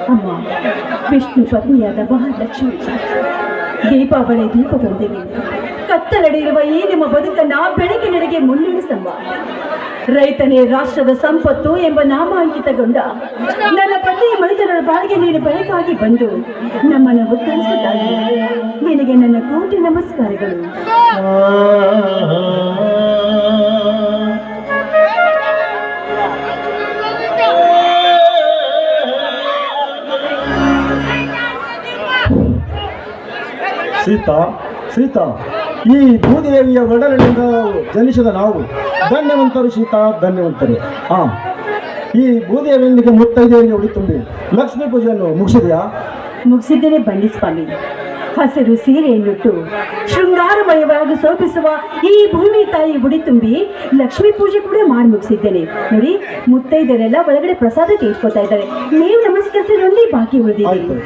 ಅಮ್ಮ, ವಿಷ್ಣು ಪತ್ನಿಯಾದ ಮಹಾಲಕ್ಷ್ಮಿ ದೀಪಾವಳಿ ದೀಪದೊಂದಿಗೆ ಕತ್ತಲಡಿರುವ ಈ ನಿಮ್ಮ ಬದುಕನ್ನ ಬೆಳಕಿನೆಡೆಗೆ ಮುನ್ನಡೆಸಮ್ಮ. ರೈತನೇ ರಾಷ್ಟ್ರದ ಸಂಪತ್ತು ಎಂಬ ನಾಮಾಂಕಿತಗೊಂಡ ನನ್ನ ಪತಿಯ ಮೈತನರ ಬಾಳಿಗೆ ನೀನು ಬೆಳಕಾಗಿ ಬಂದು ನಮ್ಮನ್ನು ಉತ್ತರಿಸುತ್ತಾಗಿ ನಿನಗೆ ನನ್ನ ಕೋಟಿ ನಮಸ್ಕಾರಗಳು. ಸೀತಾ, ಸೀತಾ, ಈ ಭೂದೇವಿಯ ಒಡಲಿನಿಂದ ಜನಿಸಿದ ನಾವು ಧನ್ಯವಂತರು. ಸೀತಾ, ಧನ್ಯವಂತರು. ಈ ಭೂದೇವಿಯೊಂದಿಗೆ ಮುತ್ತೈದೆಯರಿಗೆ ಉಡಿ ತುಂಬಿ ಲಕ್ಷ್ಮೀ ಪೂಜೆಯನ್ನು ಮುಗಿಸಿದೆಯಾ? ಮುಗಿಸಿದ್ದೇನೆ ಬನ್ನಿ ಸ್ವಾಮಿ. ಹಸಿರು ಸೀರೆಯನ್ನುಟ್ಟು ಶೃಂಗಾರಮಯವಾಗಿ ಶೋಭಿಸುವ ಈ ಭೂಮಿ ತಾಯಿ ಉಡಿ ತುಂಬಿ ಲಕ್ಷ್ಮೀ ಪೂಜೆ ಕೂಡ ಮಾಡಿ ಮುಗಿಸಿದ್ದೇನೆ. ನೋಡಿ, ಮುತ್ತೈದರೆಲ್ಲ ಒಳಗಡೆ ಪ್ರಸಾದ ತೀರ್ಸ್ಕೊತಾ ಇದ್ದಾರೆ. ನೀವು ನಮಸ್ಕರಿಸಿದ್ರೆ ಬಾಕಿ ಉಳಿದಿದೆ.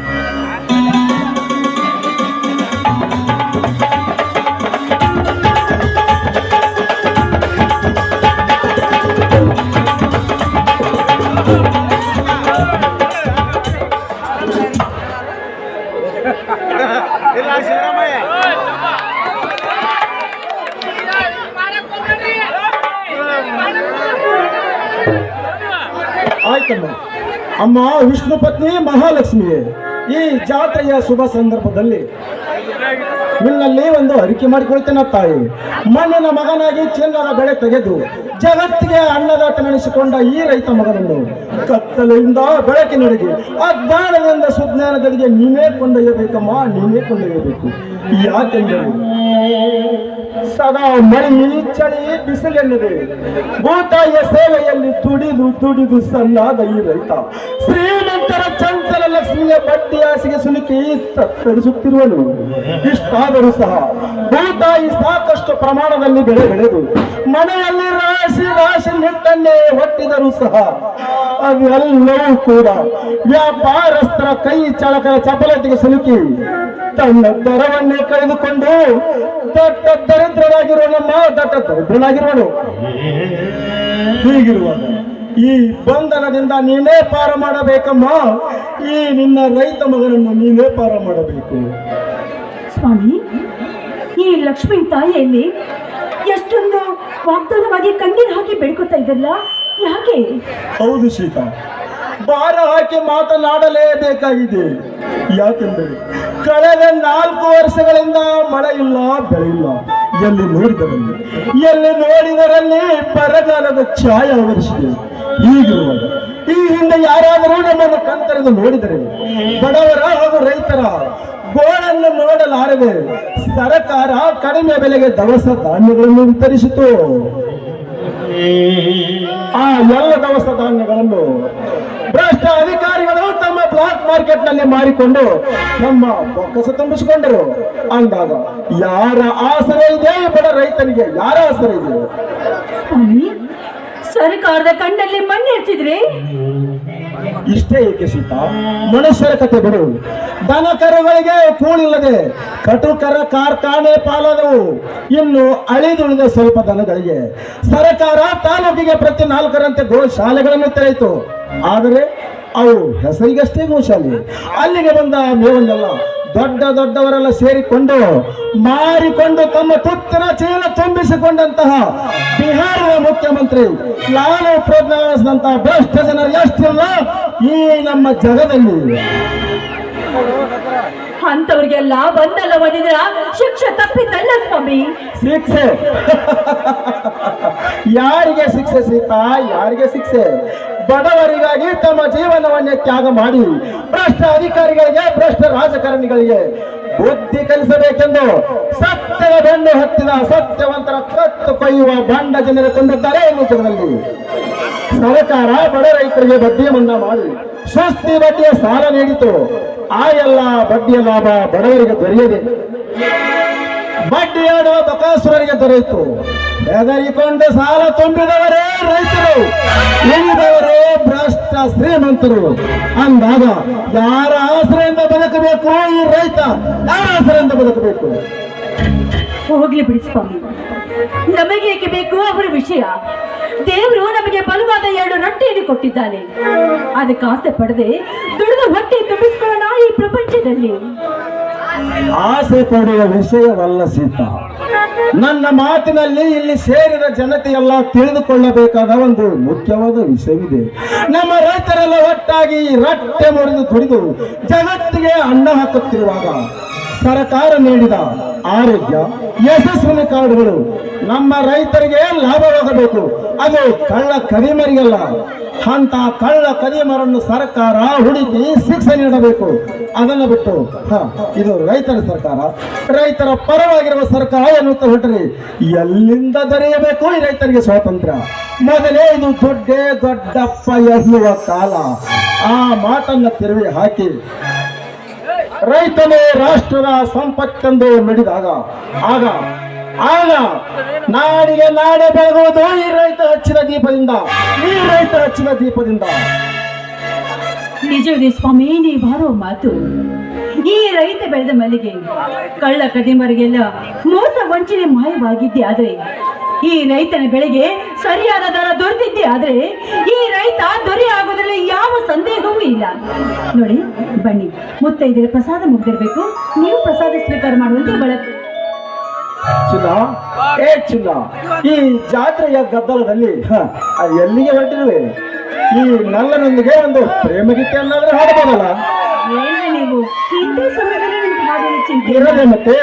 ಆಯ್ತಮ್ಮ. ಅಮ್ಮ ವಿಷ್ಣು ಪತ್ನಿ ಮಹಾಲಕ್ಷ್ಮಿಯೇ, ಈ ಜಾತ್ರೆಯ ಶುಭ ಸಂದರ್ಭದಲ್ಲಿ ನಿನ್ನಲ್ಲಿ ಒಂದು ಅರಿಕೆ ಮಾಡಿಕೊಳ್ತೇನೆ ತಾಯಿ. ಮಣ್ಣಿನ ಮಗನಾಗಿ ಚಿನ್ನದ ಬೆಳೆ ತೆಗೆದು ಜಗತ್ತಿಗೆ ಅನ್ನದಾತ ನೆನೆಸಿಕೊಂಡ ಈ ರೈತ ಮಗನನ್ನು ಕತ್ತಲೆಯಿಂದ ಬೆಳಕಿನೆಡೆಗೆ ಅಜ್ಞಾನದಿಂದ ಸುಜ್ಞಾನದಲ್ಲಿಗೆ ನೀನೇ ಕೊಂಡೊಯ್ಯಬೇಕಮ್ಮ, ನೀನೇ ಕೊಂಡೊಯ್ಯಬೇಕು. ಯಾಕೆಂದರೆ ಸದಾ ಮಳಿ ಚಳಿ ಬಿಸಿಲೆನ್ನದೆ ಭೂತಾಯಿಯ ಸೇವೆಯಲ್ಲಿ ದುಡಿದು ದುಡಿದು ಸಣ್ಣಾದ ಈ ರೈತ ಶ್ರೀಮಂತರ ಚಂಚಲ ಲಕ್ಷ್ಮಿಯ ಬಡ್ಡಿ ಆಸೆಗೆ ಸುಲುಕಿ ತತ್ತರಿಸುತ್ತಿರುವನು. ಇಷ್ಟಾದರೂ ಸಹ ಭೂತಾಯಿ ಸಾಕಷ್ಟು ಪ್ರಮಾಣದಲ್ಲಿ ಬೆಳೆದು ಮನೆಯಲ್ಲಿ ರಾಶಿ ರಾಶಿ ನಿಟ್ಟನ್ನೇ ಹೊಟ್ಟಿದರೂ ಸಹ ಅವೆಲ್ಲವೂ ಕೂಡ ವ್ಯಾಪಾರಸ್ಥರ ಕೈ ಚಾಲಕರ ಚಪಲತೆಗೆ ಸಿಲುಕಿ ತನ್ನ ದರವನ್ನೇ ಕಳೆದುಕೊಂಡು ದಟ್ಟ ದರಿದ್ರನಾಗಿರುವನು. ಹೀಗಿರುವಾಗ ಈ ಬಂಧನದಿಂದ ನೀನೇ ಪಾರ ಮಾಡಬೇಕಮ್ಮ. ಈ ನಿನ್ನ ರೈತ ಮಗನನ್ನು ನೀನೇ ಪಾರ ಮಾಡಬೇಕು. ಸ್ವಾಮಿ, ಈ ಲಕ್ಷ್ಮೀ ತಾಯಿಯಲ್ಲಿ ಎಷ್ಟೊಂದು ವಾಗ್ದಾನವಾಗಿ ಕಣ್ಣೀರು ಹಾಕಿ ಬೆಳ್ಕೊತಾ ಇದ್ದಲ್ಲ, ಯಾಕೆ? ಹೌದು ಸೀತಾ, ಭಾರ ಹಾಕಿ ಮಾತನಾಡಲೇಬೇಕಾಗಿದೆ. ಯಾಕೆಂದರೆ ಕಳೆದ 4 ವರ್ಷಗಳಿಂದ ಮಳೆ ಇಲ್ಲ, ಬೆಳೆ ಇಲ್ಲ. ಎಲ್ಲಿ ನೋಡಿದರಲ್ಲಿ ಬರಗಾಲದ ಛಾಯ ಆವರಿಸಿದೆ. ಹೀಗಿರುವಾಗ ಈ ಹಿಂದೆ ಯಾರಾದರೂ ನಮ್ಮನ್ನು ಕಣ್ತೆರೆದು ನೋಡಿದರೆ ಬಡವರ ಹಾಗೂ ರೈತರ ಗೋಳನ್ನು ನೋಡಲಾರದೆ ಸರ್ಕಾರ ಕಡಿಮೆ ಬೆಲೆಗೆ ದವಸ ಧಾನ್ಯಗಳನ್ನು ವಿತರಿಸಿತು. ಆ ಎಲ್ಲ ದವಸ ಧಾನ್ಯಗಳನ್ನು ಭ್ರಷ್ಟ ಅಧಿಕಾರಿಗಳು ತಮ್ಮ ಬ್ಲಾಕ್ ಮಾರ್ಕೆಟ್ ನಲ್ಲಿ ಮಾರಿಕೊಂಡು ನಮ್ಮ ಬೊಕ್ಕಸ ತುಂಬಿಸಿಕೊಂಡರು. ಅಂದಾಗ ಯಾರ ಆಸರೆ ಇದೆ? ಬಡ ರೈತನಿಗೆ ಯಾರ ಆಸರೆ ಇದೆ? ಸರ್ಕಾರದ ಕಣ್ಣಲ್ಲಿ ಮಣ್ಣು ಹೆಚ್ಚಿದ್ರೆ ಇಷ್ಟೇ ಏಕೆ ಸೀತಾ? ಮನುಷ್ಯರ ಕತೆ ಬಿಡು. ದನ ಕರುಗಳಿಗೆ ಕೂಳಿಲ್ಲದೆ ಕಟುಕರ ಕಾರ್ಖಾನೆ ಪಾಲಾದವು. ಇನ್ನು ಅಳಿದುಳಿದ ಸ್ವಲ್ಪ ದನಗಳಿಗೆ ಸರ್ಕಾರ ತಾಲೂಕಿಗೆ ಪ್ರತಿ 4ರಂತೆ ಗೋಶಾಲೆಗಳನ್ನು ತೆರೆಯಿತು. ಆದರೆ ಅವು ಹೆಸರಿಗಷ್ಟೇ ಗೋಶಾಲೆ. ಅಲ್ಲಿಗೆ ಬಂದ ಮೇವನ್ನೆಲ್ಲ ದೊಡ್ಡವರೆಲ್ಲ ಸೇರಿಕೊಂಡು ಮಾರಿಕೊಂಡು ತಮ್ಮ ತುತ್ತಿನ ಚೀಲ ತುಂಬಿಸಿಕೊಂಡಂತಹ ಬಿಹಾರದ ಮುಖ್ಯಮಂತ್ರಿ ಲಾಲು ಪ್ರಸಾದ್ ಭ್ರಷ್ಟ ಜನರು ಎಷ್ಟಿಲ್ಲ ಈ ನಮ್ಮ ಜಗದಲ್ಲಿ. ಅಂತವ್ರಿಗೆಲ್ಲ ಬಂದಲ್ಲ ಓದಿದ್ರ ಶಿಕ್ಷೆ ತಪ್ಪಿದ್ದಲ್ಲ ಸ್ವಾಮಿ. ಶಿಕ್ಷೆ ಯಾರಿಗೆ ಶಿಕ್ಷೆ ಸೀತಾ? ಯಾರಿಗೆ ಶಿಕ್ಷೆ? ಬಡವರಿಗಾಗಿ ತಮ್ಮ ಜೀವನವನ್ನೇ ತ್ಯಾಗ ಮಾಡಿ ಭ್ರಷ್ಟ ಅಧಿಕಾರಿಗಳಿಗೆ, ಭ್ರಷ್ಟ ರಾಜಕಾರಣಿಗಳಿಗೆ ಬುದ್ಧಿ ಕಲಿಸಬೇಕೆಂದು ಸತ್ಯದ ಬೆನ್ನು ಹತ್ತಿದ ಸತ್ಯವಂತರ ಕತ್ತು ಕೊಯ್ಯುವ ಬಂಡ ಜನರು ತಂದಿದ್ದಾರೆ ಎನ್ನುವ ಜಗದಲ್ಲಿ. ಸರ್ಕಾರ ಬಡ ರೈತರಿಗೆ ಬಡ್ಡಿ ಮನ್ನಾ ಮಾಡಿ ಸ್ವಸ್ತಿ ಬಡ್ಡಿಯ ಸಾಲ ನೀಡಿತು. ಆ ಎಲ್ಲ ಬಡ್ಡಿಯ ಲಾಭ ಬಡವರಿಗೆ ದೊರೆಯದೆ ಬಡ್ಡಿಯಾಡುವ ಬಕಾಸುರರಿಗೆ ದೊರೆಯಿತು. ಹೆದರಿಕೊಂಡು ಸಾಲ ತುಂಬಿದವರೇ ರೈತರು, ಉಳಿದವರು ಭ್ರಷ್ಟ ಶ್ರೀಮಂತರು. ಅಂದಾಗ ಯಾರ ಆಸರೆಯಿಂದ ಬದುಕಬೇಕು ಈ ರೈತ? ಯಾರ ಆಸರೆಯಿಂದ ಬದುಕಬೇಕು? ಹೋಗ್ಲಿ ಬಿಡಿ ಸ್ವಾಮಿ, ನಮಗೆ ಏಕೆ ಬೇಕು ಅವರ ವಿಷಯ? ದೇವರು ನಮಗೆ ಬಲವಾದ 2 ರೊಟ್ಟಿಯನ್ನು ಕೊಟ್ಟಿದ್ದಾನೆ. ಅದಕ್ಕೆ ಆಸೆ ಪಡದೆ ದುಡಿದ ಒಂದು ಹೊಟ್ಟೆ ತುಂಬಿಸ್ಕೊಳ್ಳೋಣ ಈ ಪ್ರಪಂಚದಲ್ಲಿ. ಆಸೆ ಪಡುವ ವಿಷಯವಲ್ಲ ಸೀತಾ. ನನ್ನ ಮಾತಿನಲ್ಲಿ ಇಲ್ಲಿ ಸೇರಿದ ಜನತೆಯೆಲ್ಲ ತಿಳಿದುಕೊಳ್ಳಬೇಕಾದ ಒಂದು ಮುಖ್ಯವಾದ ವಿಷಯವಿದೆ. ನಮ್ಮ ರೈತರೆಲ್ಲ ಒಟ್ಟಾಗಿ ರಟ್ಟೆ ಮುರಿದು ದುಡಿದು ಜಗತ್ತಿಗೆ ಅನ್ನ ಹಾಕುತ್ತಿರುವಾಗ ಸರ್ಕಾರ ನೀಡಿದ ಆರೋಗ್ಯ ಯಶಸ್ವಿನಿ ಕಾರ್ಡ್ಗಳು ನಮ್ಮ ರೈತರಿಗೆ ಲಾಭವಾಗಬೇಕು. ಅದು ಕಳ್ಳ ಕದಿಮರಿಗಲ್ಲ. ಅಂತ ಕಳ್ಳ ಕದಿಮರನ್ನು ಸರ್ಕಾರ ಹುಡುಕಿ ಶಿಕ್ಷೆ ನೀಡಬೇಕು. ಅದನ್ನು ಬಿಟ್ಟು ಇದು ರೈತರ ಸರ್ಕಾರ, ರೈತರ ಪರವಾಗಿರುವ ಸರ್ಕಾರ ಎನ್ನುತ್ತಾ ಹೊರಟ್ರಿ ಎಲ್ಲಿಂದ ದೊರೆಯಬೇಕು ಈ ರೈತರಿಗೆ ಸ್ವಾತಂತ್ರ್ಯ? ಮೊದಲೇ ಇದು ದೊಡ್ಡೇ ದೊಡ್ಡಪ್ಪ ಎನ್ನುವ ಕಾಲ. ಆ ಮಾತನ್ನ ತಿರುವಿ ಹಾಕಿ ರೈತನೇ ರಾಷ್ಟ್ರದ ಸಂಪತ್ತೆಂದು ನುಡಿದಾಗ ಆಗ ಆಗ ನಾಡಿಗೆ ನಾಡೆ ಬೆಳಗುವುದು ಈ ರೈತ ಹಚ್ಚಿದ ದೀಪದಿಂದ, ಈ ರೈತ ಹಚ್ಚಿದ ದೀಪದಿಂದ. ನಿಜವಿದೆ ಸ್ವಾಮಿ ನೀ ಬಾರೋ ಮಾತು. ಈ ರೈತ ಬೆಳೆದ ಮಲ್ಲಿಗೆ ಕಳ್ಳ ಕದಿಮರಿಗೆಲ್ಲ ಮೋಸ ವಂಚನೆ ಮಾಯವಾಗಿದ್ದೆ ಆದ್ರೆ, ಈ ರೈತನ ಬೆಳೆಗೆ ಸರಿಯಾದ ದರ ದೊರೆತಿದ್ದೆ ಆದ್ರೆ ಈ ರೈತ ದೊರೆ ಆಗೋದ್ರಲ್ಲಿ ಯಾವ ಸಂದೇಹವೂ ಇಲ್ಲ. ನೋಡಿ ಬನ್ನಿ, ಮುತ್ತೈದರ ಪ್ರಸಾದ ಮುಗ್ದಿರ್ಬೇಕು, ನೀವು ಪ್ರಸಾದ ಸ್ವೀಕಾರ ಮಾಡುವಂತೆ ಬಳಕೆ. ಚಿನ್ನ, ಏ ಚಿನ್ನ, ಈ ಜಾತ್ರೆಯ ಗದ್ದಲದಲ್ಲಿ ಎಲ್ಲಿಗೆ ಹೊರಟಿರುವೆ? ಈ ನಲ್ಲನೊಂದಿಗೆ ಒಂದು ಪ್ರೇಮ ಗೀತೆ ಅನ್ನಾದ್ರೆ ಹಾಡಬಹುದಲ್ಲ? ಏನ್ರಿ ನೀವು ಇಂಥ ಸಮಯದಲ್ಲಿ ನಿಮ್ಗೆ ಹಾಡಿನ ಚಿಂತೆ ಇರೋದೇ ಮತ್ತೆ.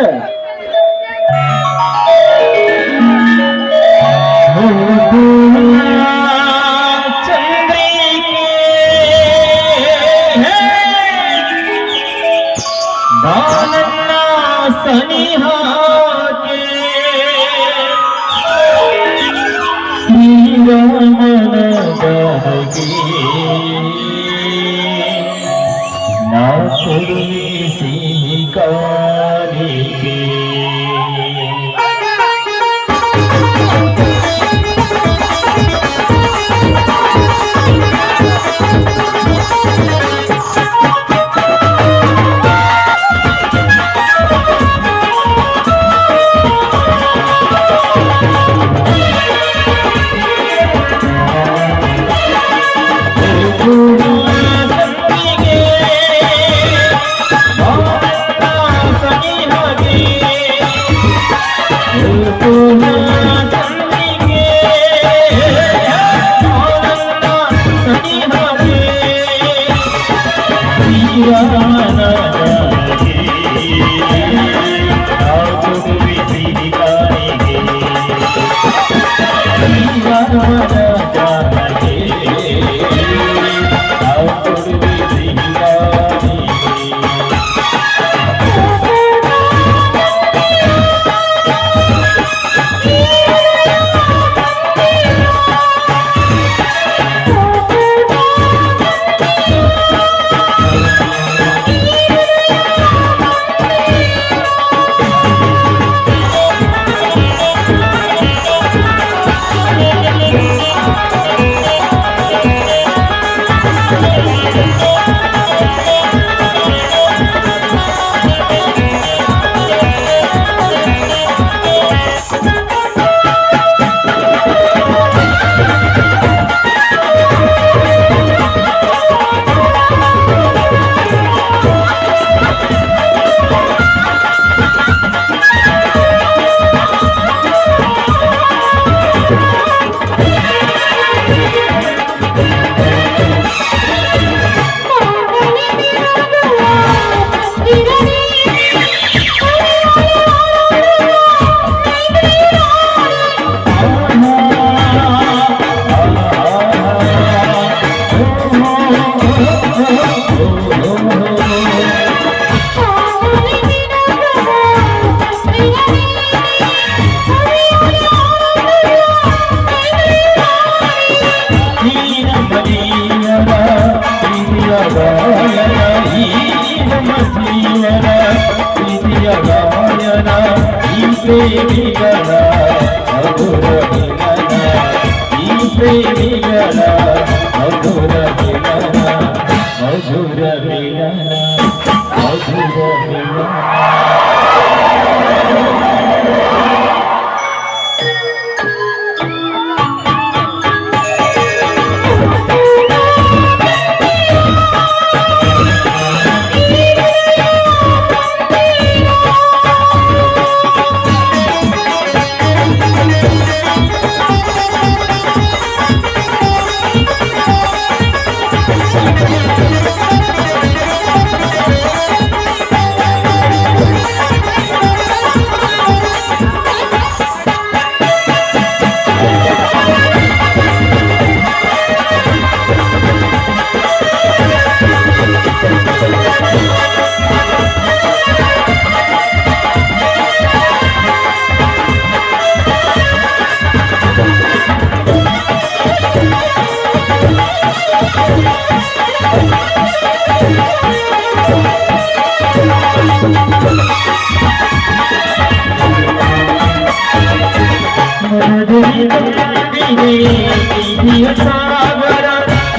ಸಾಗರ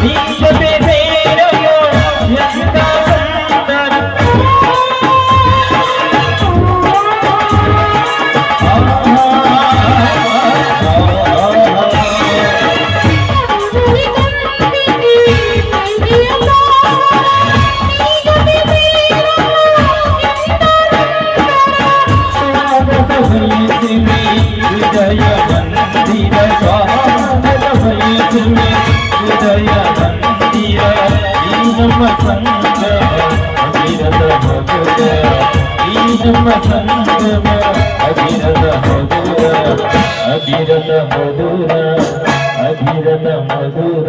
ನೀ ಬೇರೆಯೋ ಎಂತ ಸುಂದರ ಹೃದಯ ಮಂದಿರ ಸ್ವಾಗತ ಬಯಸುವೆ ಹೃದಯ ಮಂದಿರ ಈ ನಮ್ಮ ಸಂಗಮ ಅವಿರದ ಮಧುರ ಈ ನಮ್ಮ ಸಂಗಮ ಅವಿರದ ಮಧುರ ಅವಿರದ ಮಧುರ ಅವಿರದ ಮಧುರ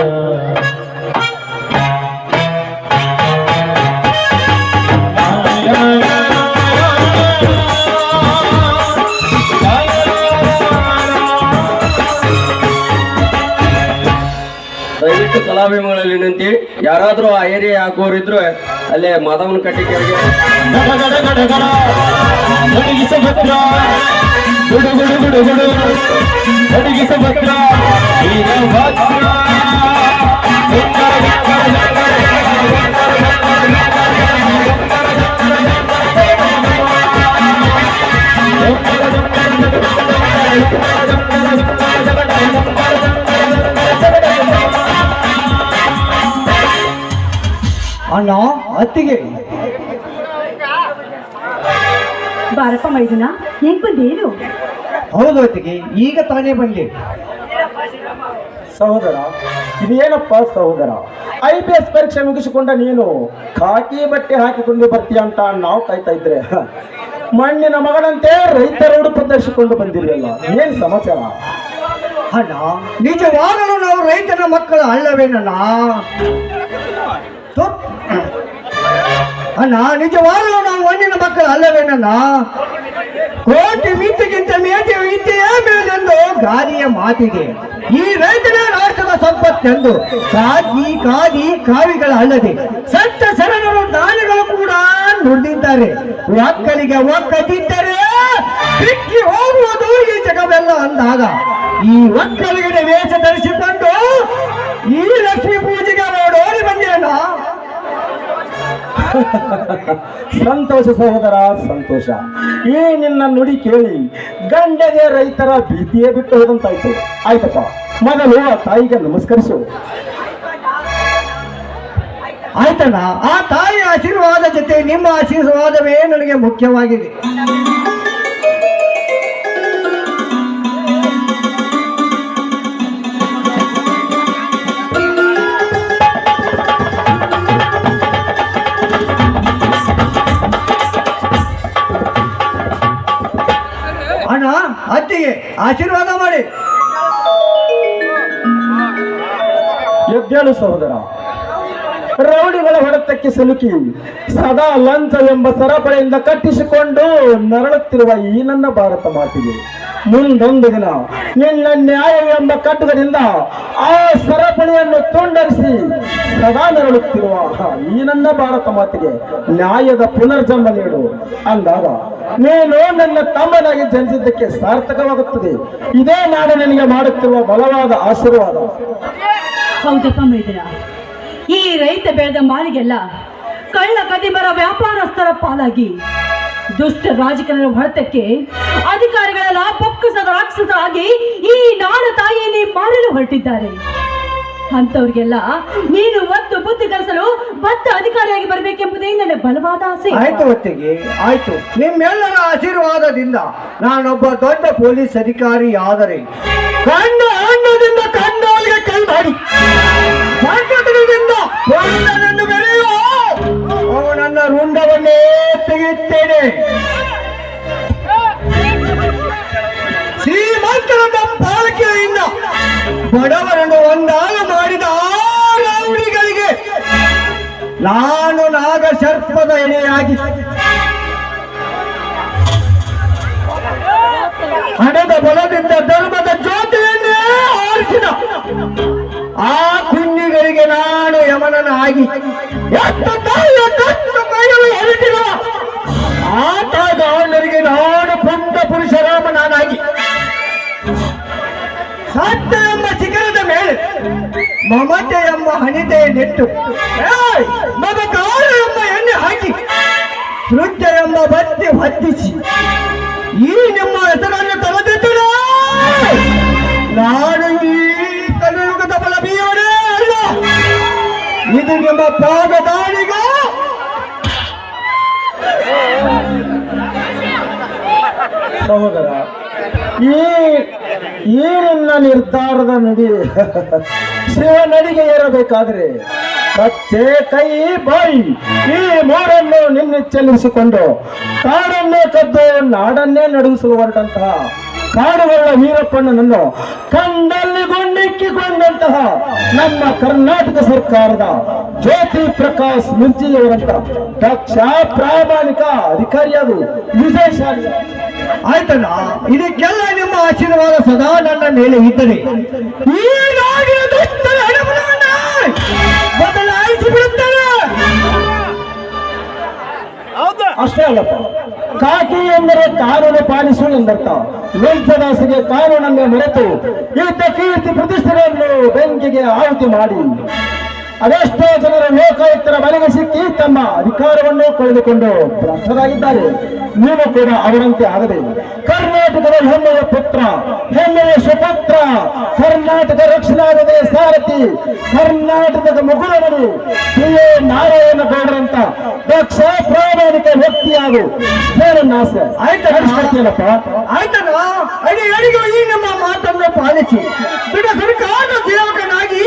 ದಯವಿಟ್ಟು ಕಲಾಭಿಮಾನಿಗಳಲ್ಲಿ ವಿನಂತಿ, ಯಾರಾದ್ರೂ ಆ ಏರಿಯಾ ಹಾಕೋರಿದ್ರು ಅಲ್ಲೇ ಮಾಧವನ ಕಟ್ಟಿ ಕೆಳಗೆ ಅಣ್ಣ ಅತ್ತಿಗೆ ಬಾರಪ್ಪ ಮೈದುನ, ಹೆಂಗ್ ಬಂದೇನು? ಹೌದು ಅತ್ತಿಗೆ, ಈಗ ತಾನೇ ಬಂದೆ. ಸಹೋದರ, ಇದೇನಪ್ಪ ಸಹೋದರ, IPS ಪರೀಕ್ಷೆ ಮುಗಿಸಿಕೊಂಡ ನೀನು ಖಾಕಿ ಬಟ್ಟೆ ಹಾಕಿಕೊಂಡು ಬರ್ತೀಯ ಅಂತ ನಾವು ಕಾಯ್ತಾ ಇದ್ರೆ ಮಣ್ಣಿನ ಮಗನಂತೆ ರೈತರ ಉಡುಪು ಧರಿಸಿಕೊಂಡು ಬಂದಿರಲಿಲ್ಲ. ಏನ್ ಸಮಾಚಾರ? ಅಣ್ಣ, ನಿಜವಾಗಲೂ ನಾವು ರೈತನ ಮಕ್ಕಳು ಅಲ್ಲವೇನಣ್ಣ? ಅಣ್ಣ, ನಿಜವಾಗಲೂ ನಾವು ಮಣ್ಣಿನ ಮಕ್ಕಳು ಅಲ್ಲವೇನಣ್ಣ? ಕೋಟಿ ಮಿತ್ತಿಗಿಂತ ಮೇಟಿ ವಿದ್ಯೆಯೇ ಮೇಲೆಂದು ಗಾದಿಯ ಮಾತಿಗೆ ಈ ರೈತನ ರಾಷ್ಟ್ರದ ಸಂಪತ್ತೆಂದು ಕಾದಿ ಕಾವಿಗಳ ಅಲ್ಲದೆ ಸಂತ ಶರಣರು ದಾನಿಗಳು ಕೂಡ ನುಡಿದಿದ್ದಾರೆ. ಒಕ್ಕಲಿಗೆ ಒಕ್ಕದಿದ್ದರೆ ಬಿಕ್ಕಿ ಹೋಗುವುದು ಈ ಜಗವೆಲ್ಲ ಅಂದಾಗ ಈ ಒಕ್ಕಲಿಗಡೆ ವೇಷ ಧರಿಸಿಕೊಂಡು ಈ ಲಕ್ಷ್ಮೀ ಪೂಜೆಗೆ ಓಡೋಡಿ ಬಂದೇನ. ಸಂತೋಷ ಸಹೋದರ, ಸಂತೋಷ. ಈ ನಿನ್ನ ನುಡಿ ಕೇಳಿ ಗಂಡಗೆ ರೈತರ ಭೀತಿಯೇ ಬಿಟ್ಟು ಹೋದಂತಾಯ್ತು. ಆಯ್ತಪ್ಪ, ಮೊದಲು ಆ ತಾಯಿಗೆ ನಮಸ್ಕರಿಸು. ಆಯ್ತಣ್ಣ, ಆ ತಾಯಿಯ ಆಶೀರ್ವಾದ ಜೊತೆ ನಿಮ್ಮ ಆಶೀರ್ವಾದವೇ ನನಗೆ ಮುಖ್ಯವಾಗಿದೆ. ಅಣ್ಣ, ಅತ್ತಿಗೆ ಆಶೀರ್ವಾದ ಮಾಡಿ. ಎದ್ದೇಳು ಸಹೋದರ. ರೌಡಿಗಳ ಹೊಡೆತಕ್ಕೆ ಸಿಲುಕಿ ಸದಾ ಲಂಚ ಎಂಬ ಸರಪಳಿಯಿಂದ ಕಟ್ಟಿಸಿಕೊಂಡು ನರಳುತ್ತಿರುವ ಈ ನನ್ನ ಭಾರತ ಮಾತಿಗೆ ಮುಂದೊಂದು ದಿನ ನಿನ್ನ ನ್ಯಾಯ ಎಂಬ ಕಟ್ಟುಗದಿಂದ ಆ ಸರಪಳಿಯನ್ನು ತುಂಡರಿಸಿ ಸದಾ ನರಳುತ್ತಿರುವ ಈ ನನ್ನ ಭಾರತ ಮಾತಿಗೆ ನ್ಯಾಯದ ಪುನರ್ಜನ್ಮ ನೀಡು ಅಂದಾಗ ನೀನು ನನ್ನ ತಮ್ಮನಾಗಿ ಜನಿಸಿದ್ದಕ್ಕೆ ಸಾರ್ಥಕವಾಗುತ್ತದೆ. ಇದೇ ನಾಡು ನಿನಗೆ ಮಾಡುತ್ತಿರುವ ಬಲವಾದ ಆಶೀರ್ವಾದ. ಹೌದಪ್ಪ ಮೈದುನ, ಈ ರೈತ ಬೆಳೆದ ಮಾಲಿಗೆಲ್ಲ ಕಳ್ಳ ಕದಿಮರ ವ್ಯಾಪಾರಸ್ಥರ ಪಾಲಾಗಿ ದುಷ್ಟ ರಾಜಕಾರಣದ ಹೊಡೆತಕ್ಕೆ ಅಧಿಕಾರಿಗಳೆಲ್ಲ ಪೊಕ್ಕಸದ ರಾಕ್ಷಸರಾಗಿ ಈ ನಾಡ ತಾಯಿಯಲ್ಲಿ ಮಾರಲು ಹೊರಟಿದ್ದಾರೆ. ಅಂತವ್ರಿಗೆಲ್ಲ ನೀನು ಒತ್ತು ಬುದ್ಧಿ ಕಲಿಸಲು ಬದ್ಧ ಅಧಿಕಾರಿಯಾಗಿ ಬರಬೇಕೆಂಬುದೇ ನನ್ನ ಬಲವಾದ ಆಸೆ. ಆಯ್ತು ಹೊತ್ತಿಗೆ, ಆಯ್ತು. ನಿಮ್ಮೆಲ್ಲರ ಆಶೀರ್ವಾದದಿಂದ ನಾನೊಬ್ಬ ದೊಡ್ಡ ಪೊಲೀಸ್ ಅಧಿಕಾರಿ ಆದರೆ ಕಂಡ ಅನ್ನದಿಂದ ಕಂಡವರಿಗೆ ಕೈ ಮಾಡಿ ರುಂಡನನ್ನು ಬೆಳೆಯುವ ಅವನನ್ನ ರುಂಡವನ್ನೇ ತೆಗೆಯುತ್ತೇನೆ. ಶ್ರೀಮಂತರ ಪಾಲಿಕೆಯಿಂದ ಬಡವರನ್ನು ಒಂದಾಲ ಮಾಡಿದ ರೌಡಿಗಳಿಗೆ ನಾನು ನಾಗ ಸರ್ಪದ ಎಣೆಯಾಗಿ ಹಣದ ಬಲದಿಂದ ಧರ್ಮದ ಜ್ಯೋತಿಯನ್ನೇ ಆರಿಸಿದ ಆ ಕುಂದಿಗಳಿಗೆ ನಾನು ಯಮನನಾಗಿ ಎಷ್ಟು ತಾಯಿಯ ಕತ್ತು ಕೈಗಳು ಹೊರಟಿನ ಆತ ಗಾಂಡರಿಗೆ ನಾನು ಪುಂಡ ಪುರುಷರಾಮನಾಗಿ ಸತ್ಯ ಎಂಬ ಶಿಖರದ ಮೇಲೆ ಮಮತೆ ಎಂಬ ಹನಿತೆ ನೆಟ್ಟು ಮಮಕಾರ ಎಂಬ ಎಣ್ಣೆ ಹಾಕಿ ಸೃತ್ಯ ಎಂಬ ಬತ್ತಿ ಹೊತ್ತಿಸಿ ಈ ನಿಮ್ಮ ಹೆಸರನ್ನು ತರದಿದ್ದಳು ನಾನು ಈ ಕಲಿಯುಗದ ಬಲಬೀಯವನೇ ಅಲ್ಲ, ಇದು ನಿಮ್ಮ ಪಾದದಾಳಿಗ ಸಹೋದರ. ಈ ನಿನ್ನ ನಿರ್ಧಾರದ ನಡಿ ಶಿವನಡಿಗೆ ಏರಬೇಕಾದ್ರೆ ಕಚ್ಚೆ ಕೈ ಬಾಯಿ ಈ ಮೂರನ್ನು ನಿನ್ನೆಚ್ಚಲಿಸಿಕೊಂಡು ಕಾಡನ್ನೇ ಕದ್ದು ನಾಡನ್ನೇ ನಡುಗಿಸಲು ಹೊರಟಂತಹ ಕಾಡುಗಳ ವೀರಪ್ಪಣ್ಣನನ್ನು ಕಂಡಲ್ಲಿ ಗುಂಡಿಕ್ಕಿಕೊಂಡಂತಹ ನಮ್ಮ ಕರ್ನಾಟಕ ಸರ್ಕಾರದ ಜ್ಯೋತಿ ಪ್ರಕಾಶ್ ಮಿರ್ಜಿಯವರಂತ ದಕ್ಷ ಪ್ರಾಮಾಣಿಕ ಅಧಿಕಾರಿಯಾದು ವಿಜಯಶಾಲಿ. ಆಯ್ತಣ್ಣ, ಇದಕ್ಕೆಲ್ಲ ನಿಮ್ಮ ಆಶೀರ್ವಾದ ಸದಾ ನನ್ನ ಮೇಲೆ ಇದ್ದರೆ ಈ ನಾಡಿನ ದುಷ್ಟರ ಹಣವನ್ನ ಬದಲಾಯಿಸಿ ಬಿಡುತ್ತಾರೆ. ಅಷ್ಟೇ ಅಲ್ಲಪ್ಪ, ಕಾಕಿ ಎಂದರೆ ಕಾನೂನು ಪಾಲಿಸು ಎಂದರ್ಥ. ವೆಂಕಟದಾಸಿಗೆ ಕಾನೂನನ್ನೇ ಮರೆತು ಇದ್ದ ಕೀರ್ತಿ ಪ್ರತಿಷ್ಠೆಗಳನ್ನು ಬೆಂಕಿಗೆ ಆಹುತಿ ಮಾಡಿ ಅದೆಷ್ಟೋ ಜನರ ಲೋಕಾಯುಕ್ತರ ಬಲೆಗೆ ಸಿಕ್ಕಿ ತಮ್ಮ ಅಧಿಕಾರವನ್ನು ಕಳೆದುಕೊಂಡು ಭ್ರಷ್ಟರಾಗಿದ್ದಾರೆ. ನೀವು ಕೂಡ ಅವರಂತೆ ಆಗದೆ ಕರ್ನಾಟಕದ ಹೆಮ್ಮೆಯ ಪುತ್ರ, ಹೆಮ್ಮೆಯ ಸುಪುತ್ರ, ಕರ್ನಾಟಕ ರಕ್ಷಣಾಗದೆ ಸಾರಥಿ, ಕರ್ನಾಟಕದ ಮುಗುಳಮಣಿ ಶ್ರೀ ನಾರಾಯಣ ಗೌಡರಂತ ದಕ್ಷ ಪ್ರಾಮಾಣಿಕ ವ್ಯಕ್ತಿಯಾಗು ಆಸೆ ಆಯ್ತಲ್ಲಪ್ಪ. ಆಯ್ತಣ್ಣ, ಅಡಿಗೆ ಈ ನಮ್ಮ ಮಾತನ್ನು ಪಾಲಿಸಿ ಬಿಡ ಸರ್ಕಾರ ಸೇವಕನಾಗಿ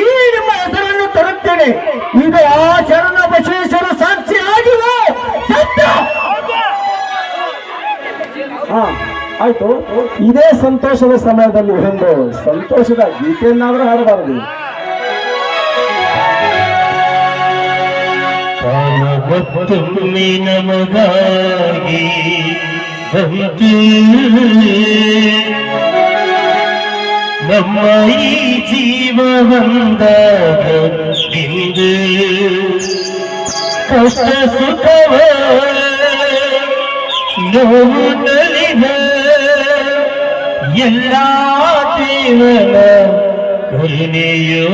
ಈ ನಿಮ್ಮ ಹೆಸರನ್ನು ತರುತ್ತೇನೆ. ಇದು ಆ ಶರಣ ಬಸವೇಶ್ವರ ಸಾಕ್ಷಿ ಆಗಿವ ಸತ್ಯ. ಹಾ ಆಯ್ತು. ಇದೇ ಸಂತೋಷದ ಸಮಯದಲ್ಲಿ ಒಂದು ಸಂತೋಷದ ಗೀತೆಯನ್ನಾದ್ರೂ ಹಾಡಬಾರದು. ಕಾಲವತ್ತೊಮ್ಮೆ ನಮಗಾಗಿ ಬಂತು ನಮ್ಮ ಈ ಜೀವವಂದಾಗ ಇಂದು ಕಷ್ಟ ಸುಖವ ನೋವು ನಲಿವ ಎಲ್ಲ ದೇವರ ಕರುಣೆಯೋ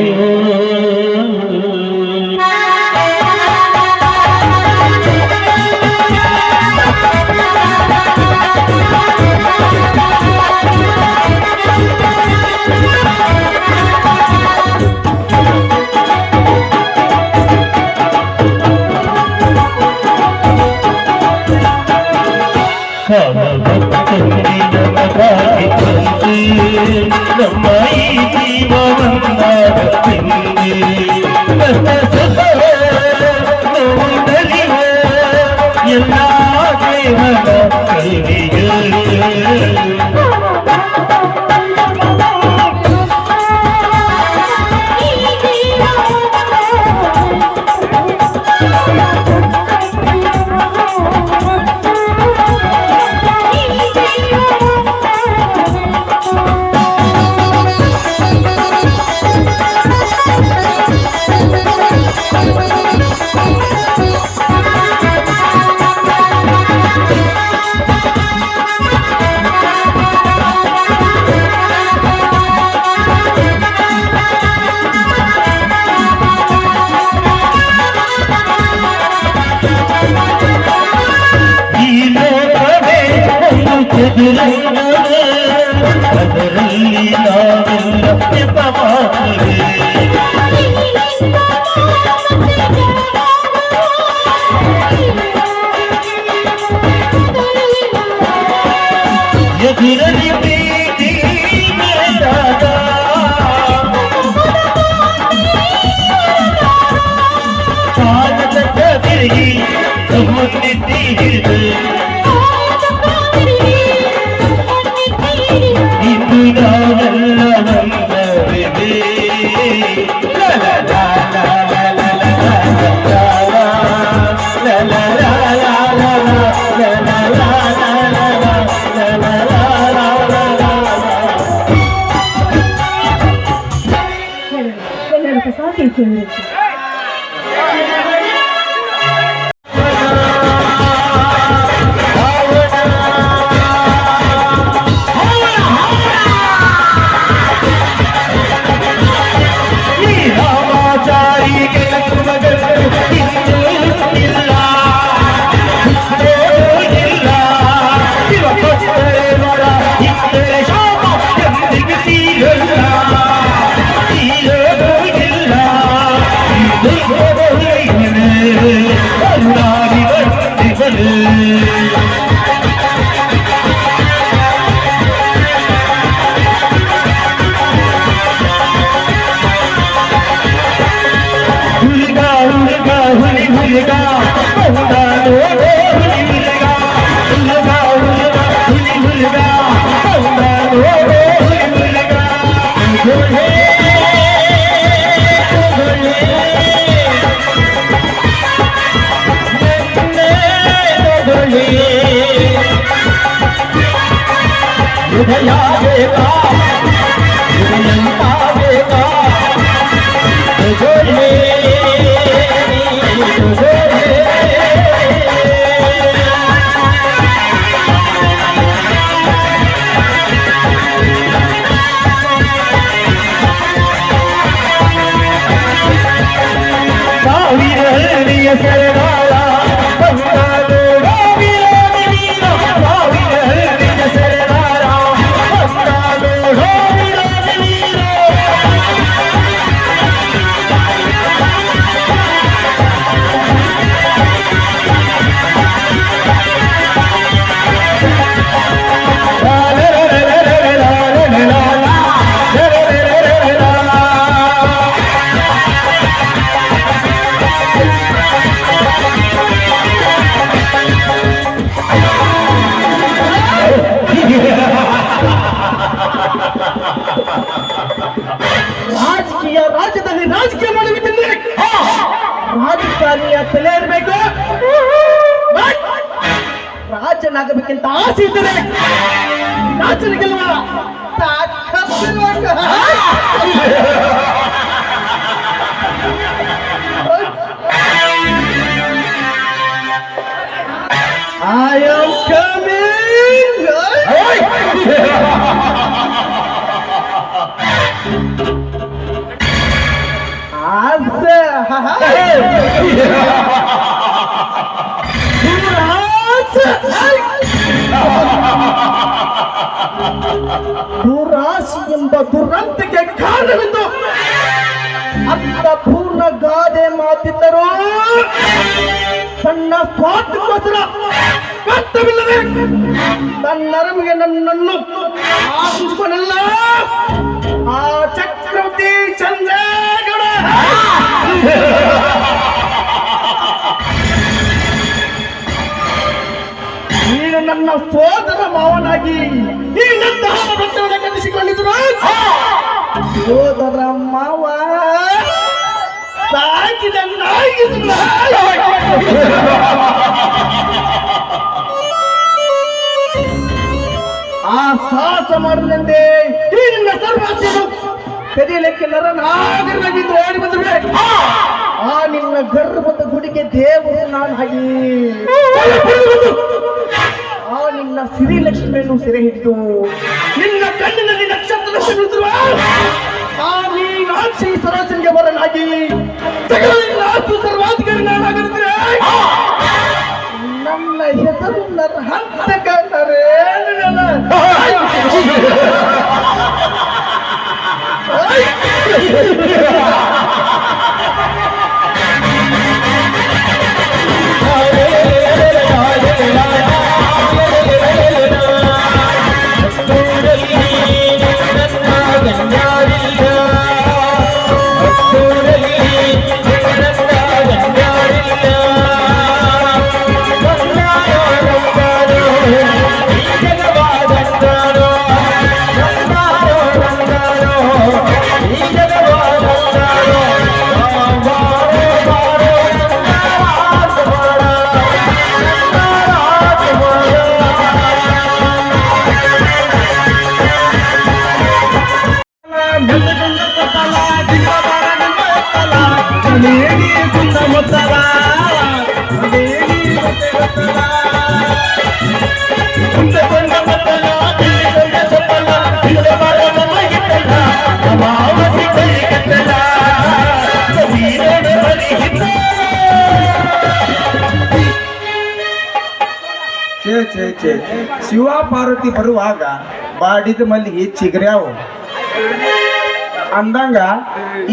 ನಮಗಾಗಿ ಬಂದು ನಮ್ಮ ಈ ಜೀವವಂದಾಗ ಕಷ್ಟ ಸುಖವ ನೋವು ನಲಿವ ಎಲ್ಲ ದೇವರ ಕರುಣೆಯೋ ಅದರಲ್ಲಿ ನಾವೆಲ್ಲ ನೆಪವಾಗುವೆ. ಎದುರಲ್ಲಿ ಪ್ರೀತಿ ಮೆರೆದಾಗ ಕಾಲದ ತಿರುಗಿ ಮುನ್ನೆತ್ತಿ ಹಿಡಿದು ಇಂದು ನಾವೆಲ್ಲ ಒಂದರಿವೆ. ಹೇಳಿರುತ್ತೆ. ರಾಜ್ಯದಲ್ಲಿ ರಾಜಕೀಯ ಮಾಡಬೇಕಂದ್ರೆ ರಾಜಕಾರಣಿಯ ತಲೆ ಇರಬೇಕು. ರಾಜನಾಗಬೇಕಂತ ಆಸೆ ಇದ್ದರೆ ರಾಜನಿಗೆಲ್ವ I am coming. ದುರಾಸೆ ಎಂಬ ದುರಂತಕ್ಕೆ ಕಾರಣವೆಂದು ಅತ್ತ ಪೂರ್ಣ ಗಾದೆ ಮಾತಿದ್ದರು ತನ್ನ ಸ್ವಾರ್ಥಕ್ಕೋಸ್ಕರ ಕರ್ತವಿಲ್ಲದೆ ತನ್ನರಮಿಗೆ ನನ್ನನ್ನು ಆಶಿಸಿಕೊಳ್ಳಲ್ಲ ಆ ಚಕ್ರವರ್ತಿ ಚಂದ್ರೇಗೌಡ. ನೀನು ನನ್ನ ಸೋದರ ಮಾವನಾಗಿ ಈ ನನ್ನ ಭಕ್ತರನ್ನು ಕಲಿಸಿಕೊಂಡಿದ್ರು. ಸೋದರ ಮಾವ ಸಾಕಿದ ನಾಯಿಗೆ ಆ ಸಾಹಸ ಮಾಡಲೆಂದೇ ಈ ನಿನ್ನ ಸರ್ವಾಸ್ಯನು ಕದಿಯಲಿಕ್ಕೆ ನರನಾಗರನಾಗಿದ್ದು ಓಡಿ ಬಂದರೆ ಆ ನಿನ್ನ ಗರ್ಭದ ಗುಡಿಗೆ ದೇವರು ನಾನು ಹಾಗೆ ಆ ನಿನ್ನ ಸಿರಿಲಕ್ಷ್ಮಿಯನ್ನು ಸೆರೆ ಹಿಡಿದು ನಿನ್ನ ಕಣ್ಣಿನಲ್ಲಿ ನಕ್ಷತ್ರ ಬಿಡುತ್ತಿರುವ ಆ ಮೀನಾಕ್ಷಿ ಸರೋಜನಿಗೆ ಬರಲಾಗಿ ಸರ್ವಾಧಿಕಾರಿ ನಾನಾಗಿರುತ್ತೇನೆ. ನನ್ನ ಹೆಸರು ನನ್ನ ಹಂತ ಕಂಡರೆ ಈ ಜಗವಾದ ಸುತ್ತಮುತ್ತಲ ಮುಂದೆಕೊಂಡ ಮತ್ತಲ ತಿಳಿಕೊಂಡ ಚಪ್ಪಲ ತಿಳಿದ ಮರ ನಮಗಿತ್ತಲ್ಲ ಅಮಾವಾಸ್ಯೆ ಕೈಗತ್ತಲ ವೀರನ ಬಲಿಹಿತ ಛೇ ಛೇ ಛೇ ಶಿವ ಪಾರ್ವತಿ ಬರುವಾಗ ಬಾಡಿದ ಮಲ್ಲಿಗೆ ಚಿಗರ್ಯಾವು ಅಂದಂಗ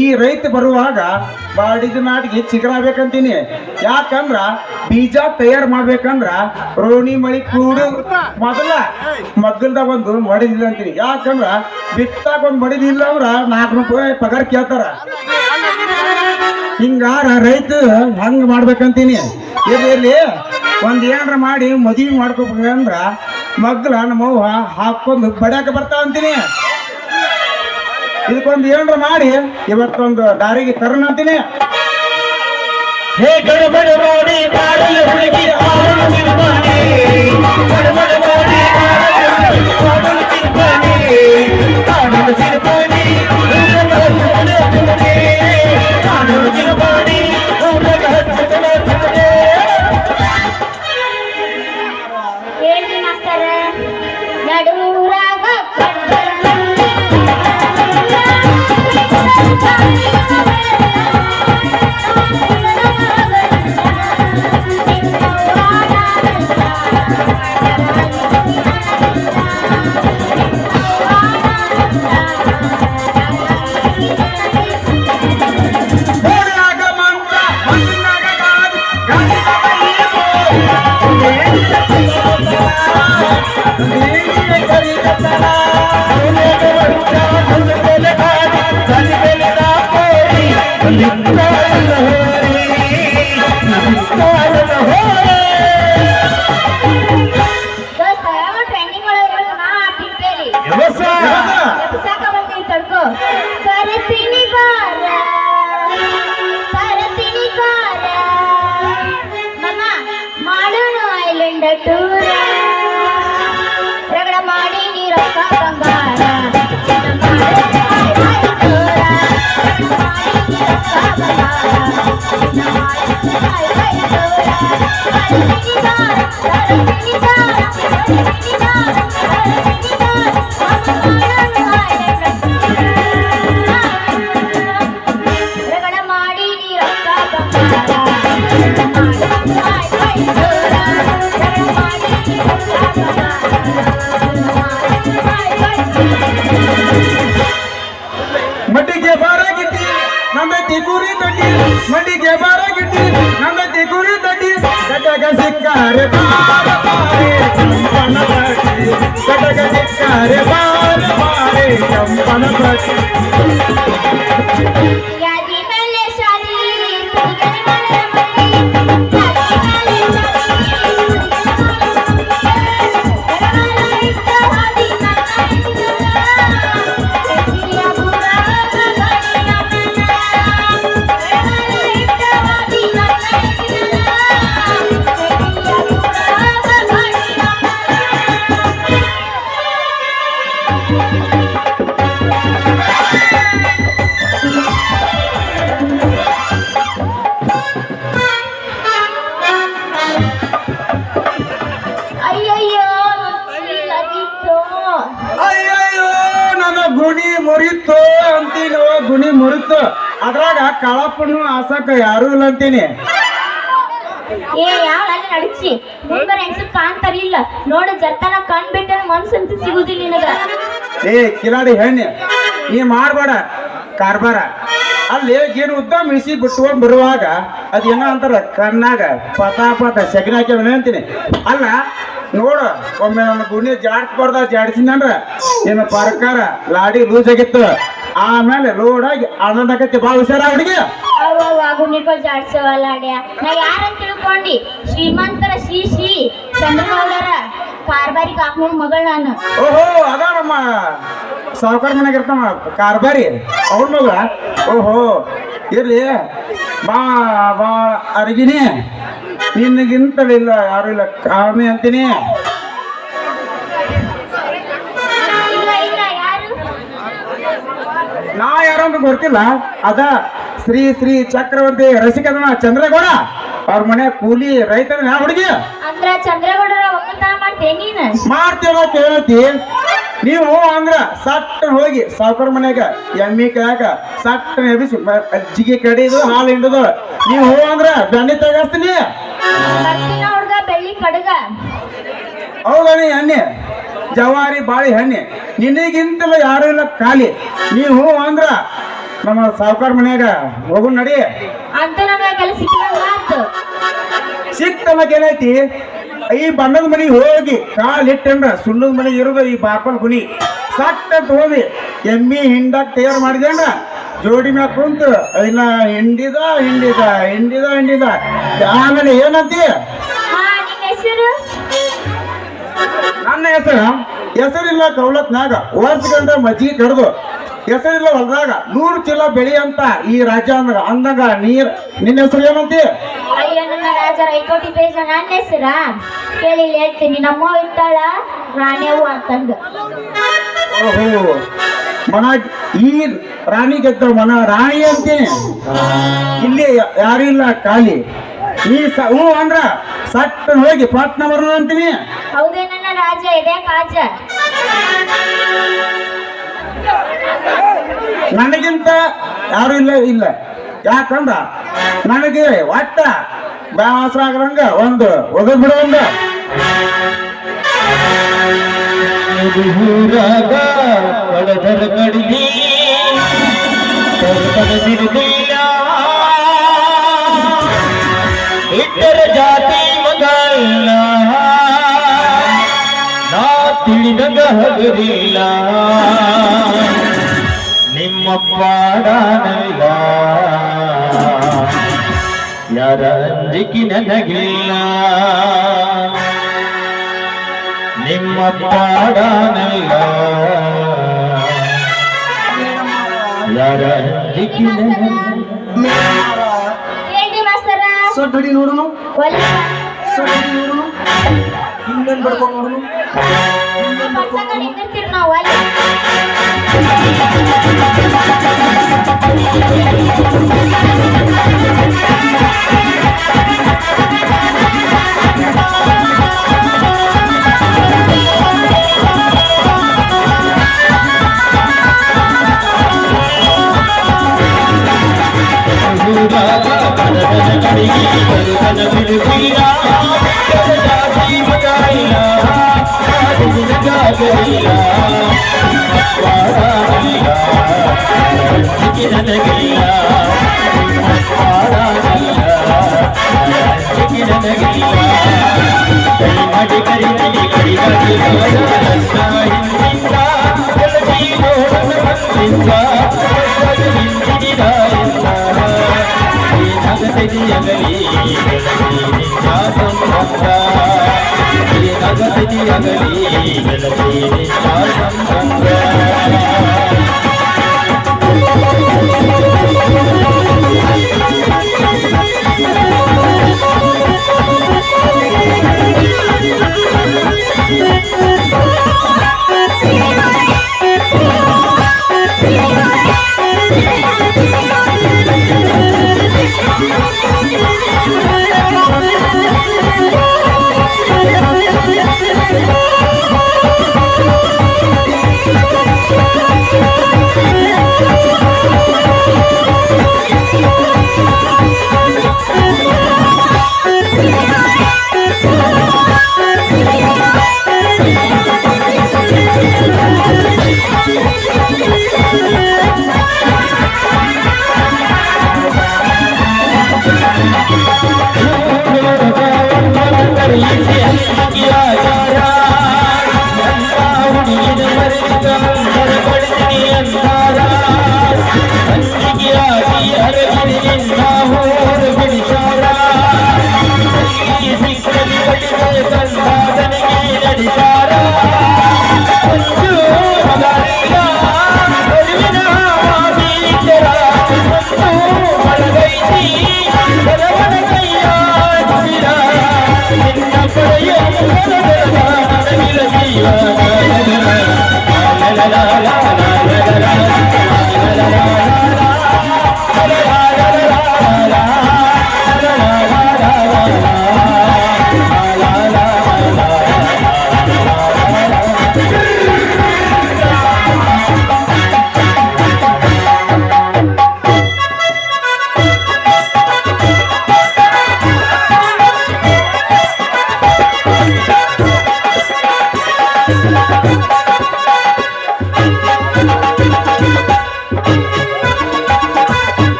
ಈ ರೈತ ಬರುವಾಗ ಬಾಡಿದ ನಾಟಿಗೆ ಚಿಗರಾಬೇಕಂತೀನಿ. ಯಾಕಂದ್ರ ಬೀಜ ತಯಾರು ಮಾಡ್ಬೇಕಂದ್ರ ರೋಣಿ ಮಳಿ ಕೂಡು ಮಗ್ಗಲ್ದಾಗ ಒಂದು ಮಡಿದಿಲ್ಲ ಅಂತೀನಿ. ಯಾಕಂದ್ರ ಬಿತ್ತಾಗ ಒಂದು ಮಡಿದಿಲ್ಲ ಅಂದ್ರ 4 ರೂಪಾಯಿ ಪಗಾರ ಕೇಳ್ತಾರ. ಹಿಂಗಾರ ರೈತ ಹಂಗ ಮಾಡ್ಬೇಕಂತೀನಿ. ಇರ್ಲಿ ಒಂದ್ ಏನ್ರ ಮಾಡಿ ಮದುವೆ ಮಾಡ್ಕೋಬೇಕಂದ್ರ ಮಗ್ಲ ನಮ್ಮವ್ವ ಹಾಕೊಂಡು ಬಡ್ಯಾಕ ಬರ್ತಾವ ಅಂತೀನಿ. ಇದಕ್ಕೊಂದು ಏನ್ರ ಮಾಡಿ ಇವತ್ತೊಂದು ದಾರಿಗೆ ತರಣ ಅಂತೀನಿ. ಹೇ ಗಡಬಡ ಮಾಡಿ ಮಾಡಲು ಹುಡುಗಿ ಆಡಲು ಚಿರುಮಣಿ ಗಡಬಡ ಮಾಡಿ ಮಾಡಲು ಚಿರುಮಣಿ ಆಡಲು ಚಿರುಮಣಿ ಆಡಲು ಚಿರುಮಣಿ ಹೇಳ್ರಿ ಮಾಸ್ತರ ನಡುರಾಗ ರಗಡ ಮಾಡಿ ನೀರಕ್ಕ ಬಂಗಾರ ರಗಡ ಮಾಡಿ ನೀರಕ್ಕ ಮಡ್ಡಿಗೆ ಬಾರಾಗಿಟ್ಟಿ ನಮ್ಮತಿ ಕುರಿ ತಟ್ಟಿ ಮಡ್ಡಿಗೆ ಬಾರಾಗಿಟ್ಟಿ ನಮ್ಮತಿ ಕುರಿ ತಟ್ಟಿ ಕಟಕ ಸಿಕ್ಕಾರೆ ಬಾರ ಬಾರೆ ಕಂಪನ ಬಟ್ಟಿ ಕಟಕ ಸಿಕ್ಕಾರೆ ಬಾರ ಬಾರೆ ಕಂಪನ ಬಟ್ಟಿ ಯಾದಿ ಮೇಲೆ ಶಾದಿ ತುದಿಗೆ ಮಳೆ ಮಳೆ ಯಾದಿ ಮೇಲೆ ಅಯ್ಯಯ್ಯೋ ನನ್ನ ಗುಣಿ ಮುರಿತು ಅಂತೀನೋ ಗುಣಿ ಮುರಿತು ಅದ್ರಾಗ ಕಳಪ್ಪನ್ನು ಆಸಕ ಯಾರು ಇಲ್ಲ ಅಂತೀನಿ. ಏ ಯಾವ ಅಲ್ಲಿ ನಡಚಿ ಮುಂಬರ ಹೆಂಗಸರು ಕಾಣ್ತಾರಿಲ್ಲ ನೋಡು ಜರ್ತನ ಕಣ್ ಬಿಟ್ಟರೆ ಮನ್ಸಂತೂ ಸಿಗುದಿಲ್ಲ ನಿನಗ. ಏ ಕಿಲಾಡಿ ಹೆಣ್ಣೆ ನೀ ಮಾಡ್ಬೇಡ ಕಾರ್ಬಾರ. ಅಲ್ಲಿ ಗೇನು ಉದ್ದ ಮಿಸಿ ಬಿಟ್ಕೊಂಡ್ ಬರುವಾಗ ಅದೇನೋ ಅಂತಾರ ಕಣ್ಣಾಗ ಪತ ಸೆಗಣಿ ಹಾಕ್ಯವನೇ ಅಂತೀನಿ. ಅಲ್ಲ ನೋಡು ಒಮ್ಮೆ ನನ್ನ ಗುಣಿ ಜಾಡ್ಸ್ಬಾರ್ದ ಜಾಡ್ಸಿನಂದ್ರ ಏನು ಪರ್ಕಾರ ಲಾಡಿ ಲೂಸ್ ಆಗಿತ್ತು. ಆಮೇಲೆ ರೋಡಾಗಿ ಆನಂದಕತ್ತಿ ಬಾ ಹುಷಾರ ಹುಡುಗಿ. ಗುಣಿಗಳು ಜಾಡ್ಸವಲ್ಲ ಅಡ್ಯ ನಾ ಯಾರಂತ ತಿಳ್ಕೊಂಡಿ ಶ್ರೀಮಂತರ ಶ್ರೀ ಚಂದ್ರಗೌಡರ ಕಾರ್ಬಾರಿ ಕಾಕನ ಮಗಳು ನಾನು. ಓಹೋ ಅದ ನಮ್ಮ ಸಾವುಕಾರ ಮನೆಗೆ ಇರ್ತಾವ ಕಾರ್ಬಾರಿ ಅವ್ರ ಮಗ. ಓಹೋ ಇರ್ಲಿ ಬಾ ಬಾ ಅರಗಿನಿ ನಿನಗಿಂತಲಿಲ್ಲ ಯಾರು ಇಲ್ಲ ಕಾಮಿ ಅಂತೀನಿ. ಇಲ್ಲ ಯಾರು ನಾ ಯಾರು ಅಂತ ಗೊತ್ತಿಲ್ಲ. ಅದ ಶ್ರೀ ಶ್ರೀ ಚಕ್ರವರ್ತಿ ರಸಿಕದನ ಚಂದ್ರಗೌಡ ಅವ್ರ ಮನೆ ಕೂಲಿ ರೈತನ ಯಾವ ಹುಡುಗಿ ಅಂದ್ರ ಚಂದ್ರಗೌಡರ ಒಕ್ಕಲ್ತನ ಮಾಡ್ತೇನೆ ನೀನ್ ಮಾಡ್ತೀವ ಕೇಳತಿ ನೀವು ಅಂದ್ರ ಸಟ್ಟ ಹೋಗಿ ಸಾವುಕಾರ ಮನ್ಯಾಗ ಎಮ್ಮಿ ಕಾಯಾಗ ಸಟ್ಟ ಎಬಿಸಿ ಅಜ್ಜಿಗೆ ಕಡಿದು ಹಾಲು ಹಿಂಡದು ನೀವು ಹೋ ಅಂದ್ರ ಬೆಣ್ಣೆ ತೆಗಿಸ್ತೀನಿ ಬರ್ತೀನ ಹುಡ್ಗ ಬೆಳ್ಳಿ ಕಡ್ಗ ಹೌದನಿ ಎಣ್ಣೆ ಜವಾರಿ ಬಾಳಿ ಎಣ್ಣೆ ನಿನಗಿಂತಲೂ ಯಾರು ಇಲ್ಲ ಖಾಲಿ ನೀವು ಅಂದ್ರ ನಮ್ಮ ಸಾವುಕಾರ ಮನ್ಯಾಗ ಹೋಗು ನಡಿ ಅಂತ ನನಗ ಕೆಲಸ ಸಿಕ್ಕಿದಂಗ ಆತು ಸಿಕ್ತನಕ ಏನೈತಿ ಈ ಬಣ್ಣದ ಮನೆಗೆ ಹೋಗಿ ಕಾಲಿಟ್ಟಂದ್ರ ಸುಣ್ಣದ ಮನೆಗೆ ಇರೋದು ಈ ಬಾಪಲ್ ಗುಣಿ ಸಟ್ಟ ಹೋಗಿ ಎಮ್ಮಿ ಹಿಂಡಾಕ್ ತಯಾರು ಮಾಡಿದಂದ್ರ ಜೋಡಿ ಮ್ಯಾಗ ಕುಂತು ಅದನ್ನ ಹಿಂಡಿದ ಹಿಂಡಿದ ಹಿಂಡಿದ ಹಿಂಡಿದ ಆಮೇಲೆ ಏನಂತಿ ಹಾ ನಿನ್ ಹೆಸರು ನನ್ನ ಹೆಸರಿಲ್ಲ ಕೌಲತ್ನಾಗ ವರ್ಷಗಂಡ ಮಜ್ಜಿಗೆ ಕಡ್ದು ಹೆಸರಿಲ್ಲ ಹೊಲದಾಗ 100 ಚೀಲ ಬೆಳಿ ಅಂತ ಈ ರಾಜ್ಯ ಅಂದಾಗ ನೀರ್ ನಿನ್ನ ಹೆಸರು ಏನಂತಿ ಅಯ್ಯೋ ನನ್ನ ರಾಜ ರೈಕೋಟಿ ಬೇಜ ನನ್ನ ಹೆಸರ ಕೇಳಿ ಹೇಳ್ತೀನಿ ನಮ್ಮ ಇಟ್ಟಾಳ ರಾಣಿಯವ್ವ ಅಂತಂದು ಓಹೋ ಮನ ಈ ರಾಣಿ ಗೆದ್ದ ಮನ ರಾಣಿ ಅಂತೀನಿ ಇಲ್ಲಿ ಯಾರು ಇಲ್ಲ ಖಾಲಿ ಈ ಹ್ಞೂ ಅಂದ್ರ ಸಟ್ಟ ಹೋಗಿ ಪಟ್ನ ಬರೋಣ ಅಂತೀನಿ ಹೌದೇ ನನ್ನ ರಾಜ ಇದೇ ಕಾಜ ನನಗಿಂತ ಯಾರು ಇಲ್ಲ ಯಾಕಂದ್ರ ನನಗೆ ಒಟ್ಟ ಬ್ಯಾಸರ ಆಗದಂಗ ಒಂದು ಒಗದ್ ಬಿಡುವಂಗ ಊರಾಗ ಕಡದರ ಕಡಿಲಿ ಕಡದಿರ್ಲಿಲ್ಲ ಇತರ ಜಾತಿ ಮಗಲ್ಲ ನಾ ತಿಳಿದಂಗ ಹಗರಿಲ್ಲ ನಿಮ್ಮ ಪಾಡನಲ್ಲ ಯಾರ ಅಂಜಿಕೆ ನನಗಿಲ್ಲ ನಿಮ್ಮ ಪಾಡನಲ್ಲ ಯಾರ ಅಂಜಿಕೆ ನನಗಿಲ್ಲ ఏంటి మాస్టర్ ಸೊಡ್ಡಿ ನೋಡುನು ಒಲಿ ಸೊಡ್ಡಿ ನೋಡುನು ಹಿಂದನ್ ಬಡ್ಕೊಂಡು ನೋಡುನು ಪಡ್ಸಕ ನಿಂತಿರ್ತೀರಿ ನಾವು ಒಲಿ Thank you.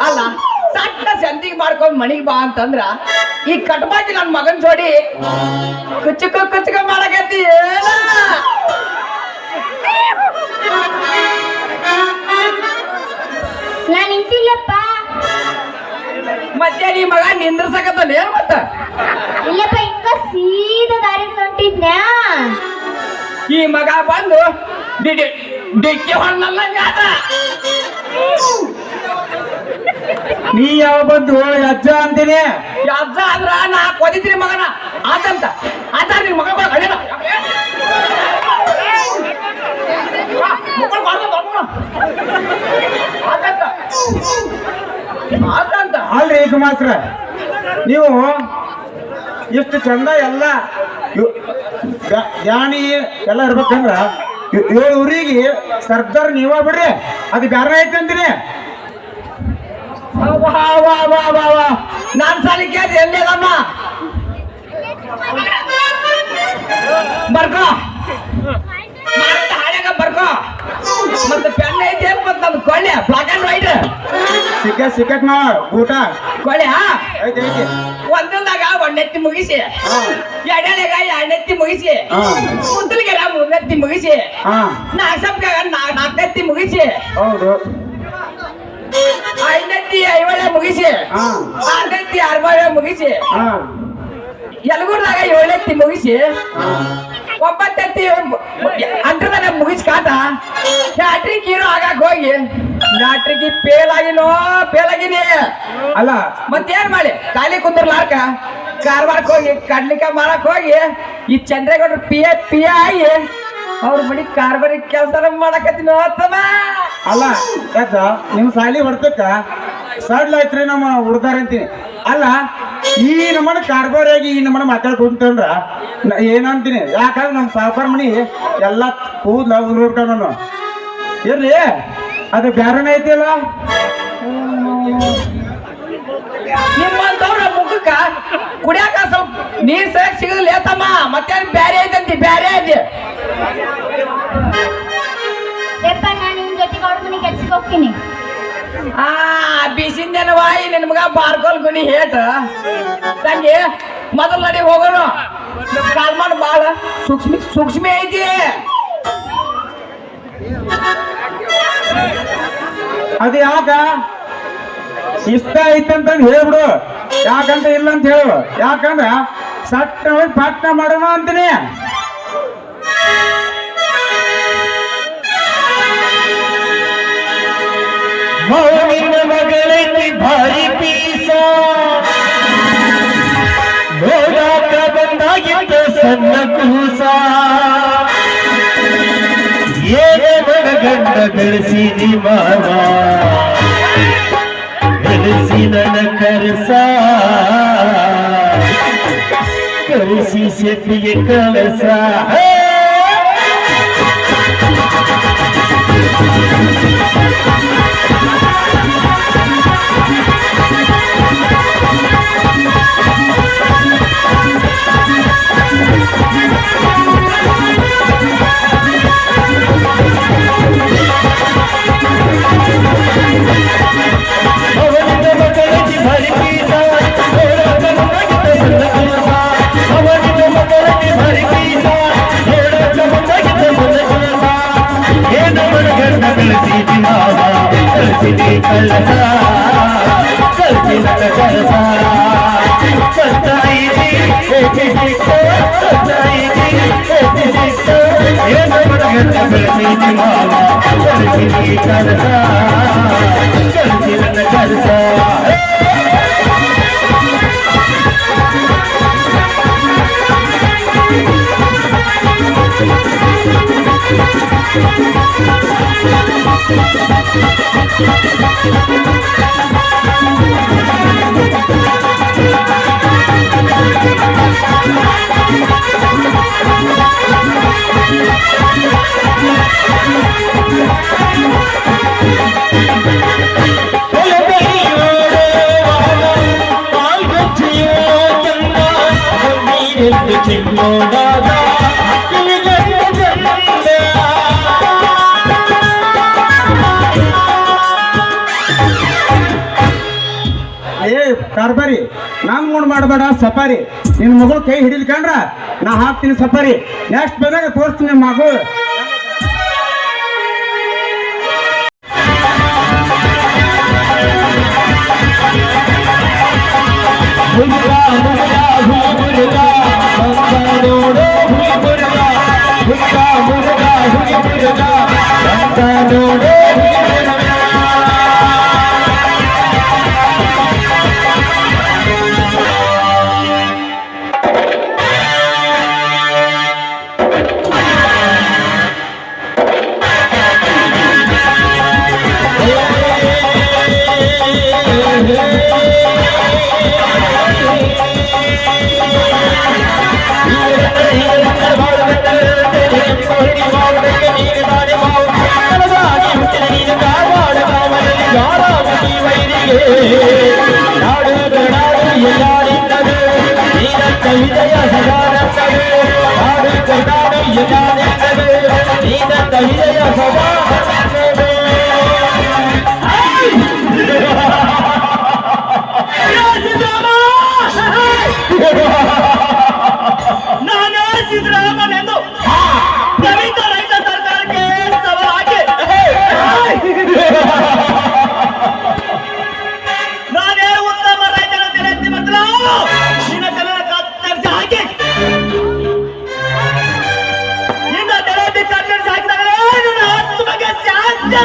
ಅಲ್ಲ ಸಟ್ಟ ಸಂತಿಗೆ ಮಾಡ್ಕೊಂಡ್ ಮನಿಗ್ ಬಾ ಅಂತಂದ್ರ ಈ ಕಟ್ಬಾಕಿ ನನ್ ಮಗನ್ ಜೋಡಿ ಕುಚ್ಚುಕ ಮಾಡಕತ್ತಿ ಏನ ನಾನ್ ನಿಂತಿಲ್ಲಪ್ಪ. ಮತ್ತೆ ನೀ ಮಗ ನಿಂದ್ರಸಕತ್ತಲ್ಲ ಏನ್ ಮತ್ತ ಇಲ್ಲಪ್ಪ, ಇಂಕ ಸೀದಾ ದಾರಿ ಹೊಂಟಿದ್ನ್ಯಾ. ಈ ಮಗ ಬಂದು ಡಿಕ್ಕಿ ಹೊಣ್ಣಲ್ಲ ನೀ ಯಾವ ಬಂದು ಅಜ್ಜ ಅಂತೀನಿ ಅಜ್ಜ ಅಂದ್ರ ನಾ ಕೊದಿತೀನಿ ಮಗನ ಆತಂತ ಆತ ನಿನ್ ಮಗ ಆತಂತ ಅಲ್ರಿ ಕುಮಾಸ್ರ ನೀವು ಇಷ್ಟು ಚಂದ ಎಲ್ಲ ಜ್ಞಾನಿ ಎಲ್ಲ ಇರ್ಬೇಕಂದ್ರ 7 ಊರಿಗೆ ಸರ್ದಾರ್ ನೀವ ಬಿಡ್ರಿ ಅದು ಬ್ಯಾರ ಐತೆ ಅಂತೀನಿ ನಾನ್ ಸಾಲಿ ಕೇಳಿ ಎಲ್ಲಿದಮ್ಮ ಬರ್ಕೋ ಹಾಳ್ಯಾಗ ಬರ್ಕೋ ಮತ್ತೆ ಪೆನ್ ಐತೆ ಮತ್ತೆ ನಮ್ದು ಕೊಳ್ಳೆ ಬ್ಲಾಕ್ ಅಂಡ್ ವೈಟ್ ಸಿಕ್ಕಕ್ ನಾವ ಊಟ ಕೊಳ್ಳೆ ಐತಿ ಐತಿ ಒಂದೊಂದಾಗ ಒಂದೆತ್ತಿ ಮುಗಿಸಿ ಹಾ ಎರಡನೇಗ ಎರಡನೆತ್ತಿ ಮುಗಿಸಿ ಹಾ ಮುದ್ದಲಿಗೆ ಮೂರನೆತ್ತಿ ಮುಗಿಸಿ ಹಾ ನಾಲ್ಕಪ್ಪಾಗ ನಾಲ್ಕನೆತ್ತಿ ಮುಗಿಸಿ ಹೌದು ಐದನೆತ್ತಿ ಐವಳೆ ಮುಗಿಸಿ ಹಾ ಆರನೆತ್ತಿ ಆರ್ಮಳೆ ಮುಗಿಸಿ ಹಾ ಯಲಗೂರ್ದಾಗ 7ನೆತ್ತಿ ಮುಗಿಸಿ 9ನೆತ್ತಿ ಅಂಟರ್ದಾಗ ಮುಗಿಸಿ ಕಾಟ ಮ್ಯಾಟ್ರಿಕ್ ಹೀರೋ ಆಗಾಕ ಹೋಗಿ ಮ್ಯಾಟ್ರಿಕ್ ಫೇಲ್ ಆಗಿನಿ ಅಲ್ಲ ಮತ್ತೇನ್ ಮಾಡಿ ಖಾಲಿ ಕುಂದ್ರಲಾರ್ಕ ಕಾರವಾರಕ್ಕೆ ಹೋಗಿ ಕಡ್ಲಿಕ ಮಾರಕ್ ಹೋಗಿ ಈ ಚಂದ್ರೇಗೌಡ್ರ ಪಿ ಆಗಿ ಅವ್ರ ಬಡಿ ಕಾರ್ಬಾರಿ ಕೆಲಸ ಮಾಡಕತ್ತೀನಿ ಅಲ್ಲ ಯಾಕ ನಿಮ್ ಸಾಲಿ ಬರ್ತಕ್ಕ ಸಡ್ಲ ಐತ್ರಿ ನಮ್ಮ ಹುಡ್ದಾರ ಅಂತೀನಿ ಅಲ್ಲ ಈ ನಮ್ಮನ್ನ ಕಾರ್ಬಾರಿಯಾಗಿ ಈ ನಮ್ಮನ್ನ ಮಾತಾಡ್ಕೊಂತಂದ್ರ ಏನಂತೀನಿ ಯಾಕಂದ್ರೆ ನಮ್ಮ ಸಾವುಕಾರ ಮನಿ ಎಲ್ಲ ಕೂದ್ಲ ಉದ್ಬಿಟ್ಟ ನಾನು ಇರ್ಲಿ ಅದು ಬ್ಯಾರನೇ ಐತಿಲ್ಲ ನಿಮ್ಮಂತವ್ರ ಮುಖಕ್ಕ ಕುಡಿಯಾಕ ಸ್ವಲ್ಪ ನೀರ್ ಸರಿಯಾಗಿ ಸಿಗಲಿಲ್ಲ ಏತಮ್ಮ ಮತ್ತೇನ್ ಬ್ಯಾರೆ ಐತಂತಿ ಬ್ಯಾರೆ ಐತಿ ಯಪ್ಪ, ನಾನು ನಿನ್ ಜೊತೆಗೆ ಅವ್ರ ಮನೆ ಕೆಲ್ಸಕ್ಕೆ ಹೋಗ್ತೀನಿ. ಬಿಸಿಂದೇನ ವಾಯಿ ನಿನ್ ಮಗ ಬಾರ್ಕೋಲ್ ಗುಣಿ ಹೇಟ ತಂಗಿ ಮೊದಲ್ ನಡಿ ಹೋಗೋಣ ಕಾಲ್ಮಾನ್ ಬಾಳ ಸೂಕ್ಷ್ಮ ಐತಿ ಅದು ಯಾಕ ಇಷ್ಟ ಐತಂತ ಹೇಳ್ಬಿಡು ಯಾಕಂತ ಇಲ್ಲ ಅಂತ ಹೇಳು ಯಾಕಂದ್ರ ಸಟ್ಟ ಹೋಗಿ ಪಾಟ್ನ ಮಾಡೋಣ ಅಂತೀನಿ ಮೌನಿನ ಮಗಳಲ್ಲಿ ಭಾರಿ ಪೀಸ ನೋಡಾಕ ಬಂದಾಗಿದ್ದ ಸಣ್ಣ ಕೂಸ ಏನೇ ಮನಗಂಡ ಬೆಳೆಸಿದಿ ಮಾವ ಬೆಳೆಸಿ ನನ್ನ ಕರಸ ಕಳಿಸಿ ಸೆಟ್ಟಿಗೆ ಕಲಸ ಅವನಿಂದ ಮಕ್ಕಳಿಗೆ ಭಾರಿ ಪೀಸ ನೋಡಾಕ ಬಂದಾಗಿದ್ದ ಸಣ್ಣ ಕೂಸ ಅವನಿಂದ ಮಕ್ಕಳಿಗೆ ಭಾರಿ ಪೀಸ ನೋಡಾಕ ಬಂದಾಗಿದ್ದ ಸಣ್ಣ ಕೂಸ ಏನ ಮನಗಂಡ ಬೆಳೆಸಿದಿ ಮಾವ ಕಳಿಸಿದಿ ಕಳ್ಳಸ ಕಳಿಸಿ ನನ್ನ ಕಳಸ ಸತ್ತಾಯಿದಿ ಏನ ಮನಗಂಡ ಬೆಳೆಸಿದಿ ಮಾವ ಕಳಿಸಿದಿ ಕಳಸ ಕಳಿಸಿ ನನ್ನ ಕಳಸ ಕಾರ್ಬಾರಿ ನನ್ ಮುಂಡ್ ಮಾಡಬೇಡ ಸಫಾರಿ ನಿನ್ ಮಗಳು ಕೈ ಹಿಡಿಲ್ಕಂಡ್ರ ನಾ ಹಾಕ್ತೀನಿ ಸಫಾರಿ ನೆಕ್ಸ್ಟ್ ಬಂದಾಗ ತೋರಿಸ್ತೀನಿ ನಿಮ್ ಮಗಳು ಹುಡುಗ ಮುರುಗ ಹುಲಿ ಮುರುಗ ಬಂದ ನೋಡು ಹುಲಿ ಮುರುಗ ಹುಡುಗ ಮುರುಗ ಹುಲಿ ಮುರುಗ ಬಂದ ನೋಡು ಹುಲಿ ಮುರುಗ ವಿಜಯ ಸದಾ ವಿಜಯ ಸದಾ ನಾನೇ ಸಿದ್ದರಾಮನೆಂದು ಪ್ರವೀಣ ರೈತ ಸರ್ಕಾರಕ್ಕೆ ಸವಾಲ್ ಹಾಕಿ ನಾನೇ ಉತ್ತಮ ರೈತನ ತಲೆತ್ತಿ ಬಂದ್ರ ನಿನ್ನ ತಲೆ ಕತ್ತರಿಸಿ ಹಾಕಿ ನಿನ್ನ ತಲೆತ್ತಿ ಕತ್ತರಿಸಿ ಹಾಕಿದಾಗಲೇ ನಿನ್ನ ಆತ್ಮಕ್ಕೆ ಶಾಂತಿ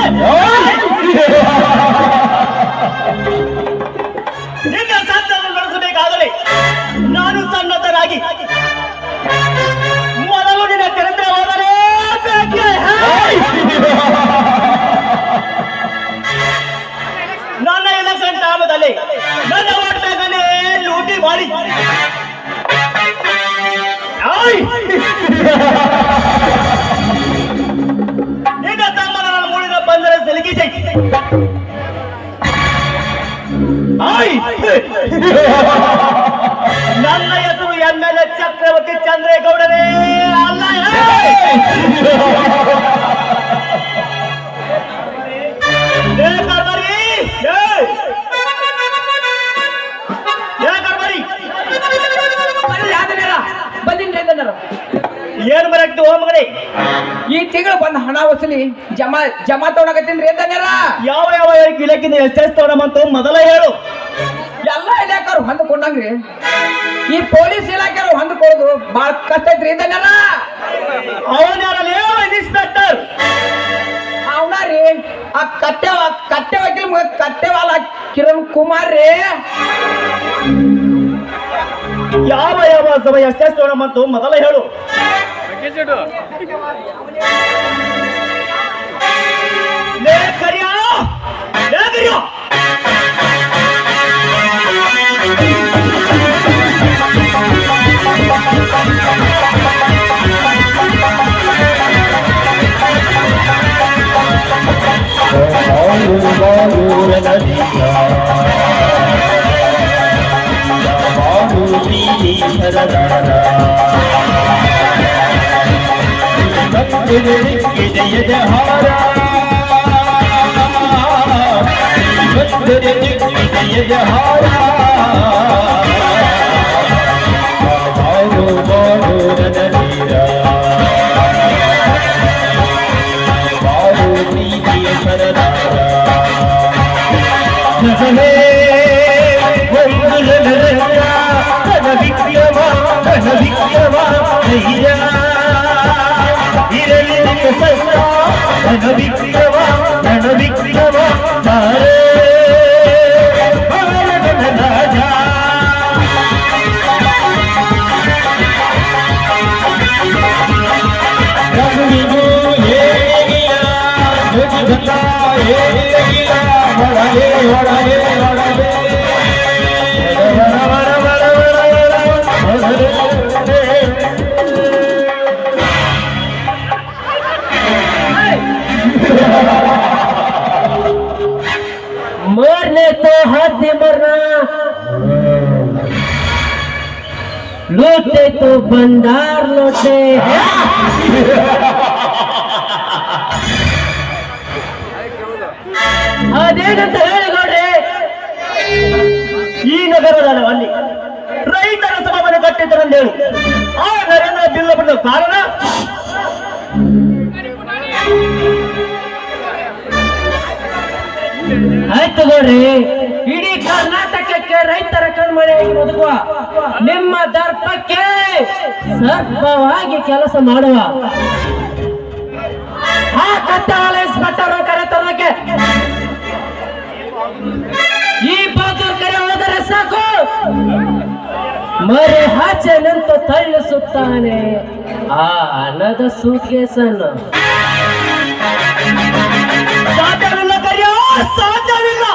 ನಿನ್ನ ಸಂತನ್ನು ನಡೆಸಬೇಕಾದರೆ ನಾನು ಸನ್ನದ್ಧನಾಗಿ ಮೊದಲು ನಿನ್ನ ಚರಿತ್ರೆ ಹೋದರೆ ನನ್ನ ಎಲೆಕ್ಷನ್ ಟೈಮದಲ್ಲಿ ನನ್ನ ಓಟ್ ಬ್ಯಾಂಕನ್ನೇ ಲೂಟಿ ಮಾಡಿ ನಿನ್ನ ತಮ್ಮನ ನನ್ನ ಮೂಳಿನ ಬಂದರೆ ಸೆಲಗಿಸಿ ನನ್ನ ಹೆಸರು MLA ಚಕ್ರವರ್ತಿ ಚಂದ್ರೇಗೌಡರೇ ಅಲ್ಲ ಏನ್ ಬರಕ್ತಿ ಹೋ ಮಗನೇ ಈ ತಿಂಗಳು ಬಂದ ಹಣ ವಸೂಲಿ ಜಮಾ ತಗೊಳಕತ್ತೀನ್ರಿ ಅಂದನ್ಯಾರ ಯಾವ ಯಾವ ಇಲಾಖೆಯಿಂದ ಎಷ್ಟೆಷ್ಟು ತಗೊಳಮಂತ ಮೊದಲ ಹೇಳು ಎಲ್ಲ ಇಲಾಖೆಯವ್ರು ಹೊಂದ್ಕೊಂಡಂಗ್ರಿ ಈ ಪೊಲೀಸ್ ಇಲಾಖೆಯವ್ರು ಹೊಂದ್ಕೊಳ್ಳೋದು ಬಾಳ ಕಷ್ಟ ಐತ್ರಿ ಅಂದನ್ಯಾರ ಅವನ್ಯಾರಲ್ಲಿ ಇನ್ಸ್ಪೆಕ್ಟರ್ ಅವನ ರೀ ಆ ಕಟ್ಟೆ ವಕೀಲ್ ಕಟ್ಟೆವಾಲ ಕಿರಣ್ ಕುಮಾರ್ ರೀ ಯಾವ ಯಾವ ಸಭೆ ಎಷ್ಟೆಷ್ಟು ತಗೊಳಮಂತ ಮೊದಲ ಹೇಳು ಲೇ ಕರಿಯ ಲೇ ಕರಿಯ मरने तो हाथ में मरना, लौटे तो बंदार लौटे। ಅದೇನಂತ ಹೇಳಿ ನೋಡ್ರಿ, ಈ ದೇವದಾನವಲ್ಲಿ ರೈತರ ಸಭಾವನೆ ಕಟ್ಟಿದ್ದರಂದೇಳಿ ಆ ನರೇಂದ್ರ ಬಿಲ್ ಬಿಡುವ ಕಾರಣ ಆಯ್ತು ನೋಡ್ರಿ, ಇಡೀ ಕರ್ನಾಟಕಕ್ಕೆ ರೈತರ ಕಣ್ಮಳೆಯಾಗಿ ಬದುಕುವ ನಿಮ್ಮ ದರ್ಪಕ್ಕೆ ಸರ್ಪವಾಗಿ ಕೆಲಸ ಮಾಡುವ ಆ ಕತ್ತಾಳ ಇನ್ಸ್ಪೆಕ್ಟರ್ ಕರೆತರಕ್ಕೆ ಈ ಬಹದ್ದೂರ್ ಕರೆ ಹೋದರೆ ಸಾಕು, ಮರೆ ಆಚೆ ನಿಂತು ತಳ್ಳಿಸುತ್ತಾನೆ ಆ ಹಣದ ಸೂಟ್ಕೇಸನ್ನು. ಸಾಧ್ಯವಿಲ್ಲ ಕರಿಯ, ಸಾಧ್ಯವಿಲ್ಲ.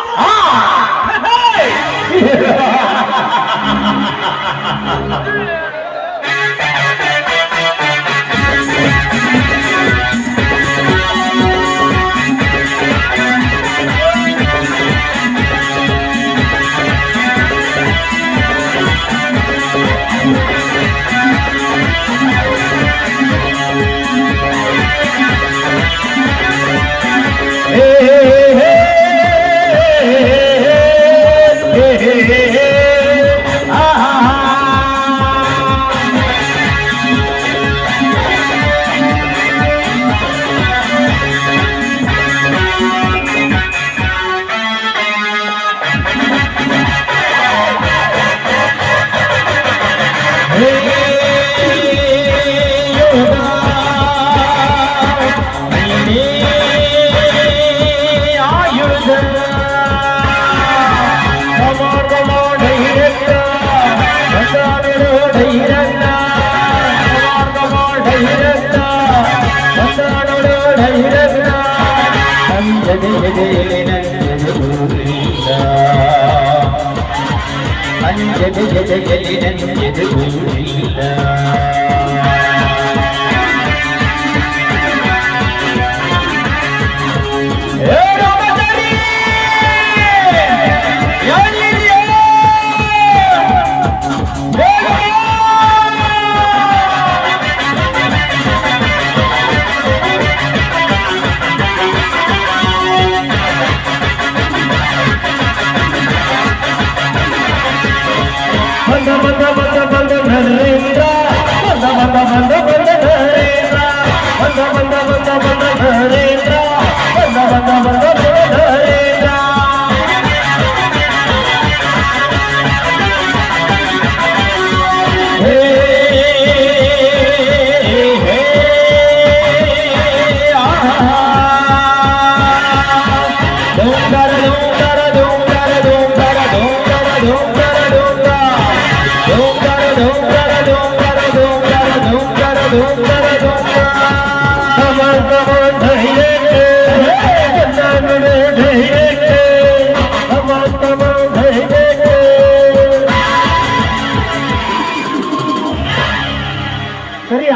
ಕರಿಯ,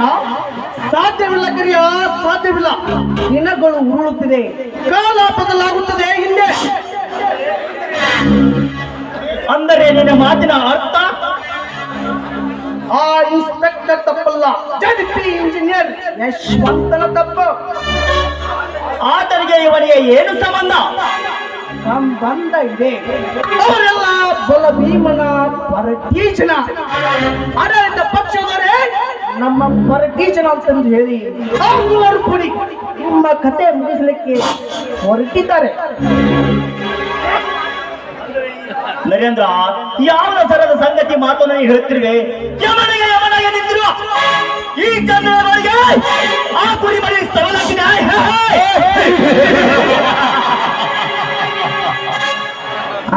ಸಾಧ್ಯವಿಲ್ಲ ಕರಿಯ, ಸಾಧ್ಯವಿಲ್ಲ. ದಿನಗಳು ಉರುಳುತ್ತಿದೆ, ಕಾಲ ಬದಲಾಗುತ್ತದೆ ಹಿಂದೆ. ಅಂದರೆ ನಿನ್ನ ಮಾತಿನ ಅರ್ಥ ಆ ಇನ್ಸ್ಪೆಕ್ಟರ್ ತಪ್ಪಲ್ಲ, ಜಡ್ಪಿ ಇಂಜಿನಿಯರ್ ಯಶವಂತನ ತಪ್ಪು. ಆತನಿಗೆ ಇವನಿಗೆ ಏನು ಸಂಬಂಧ? ಸಂಬಂಧ ಇದೆ. ಅವರೆಲ್ಲ ಬಲ ಭೀಮನ ಪರಟೀಚನ ಆಡಳಿತ ಪಕ್ಷದವರೇ ನಮ್ಮ ಪರಟೀಚನ ಅಂತಂದು ಹೇಳಿ ಅವರು ಕೂಡಿ ನಿಮ್ಮ ಕತೆ ಮುಗಿಸಲಿಕ್ಕೆ ಹೊರಟಿದ್ದಾರೆ. ನರೇಂದ್ರ, ಯಾವ ಥರದ ಸಂಗತಿ ಮಾತನ್ನು ಹೇಳ್ತಿರುವೆ? ಯಮನಿಗೆ ಯಮನಾಗೆ ನಿಂತಿರುವ ಈ ಚಂದ್ರನಿಗೆ ಆ ಕುರಿ ಮರಿ ಸವಾಲಾಗಿದೆ.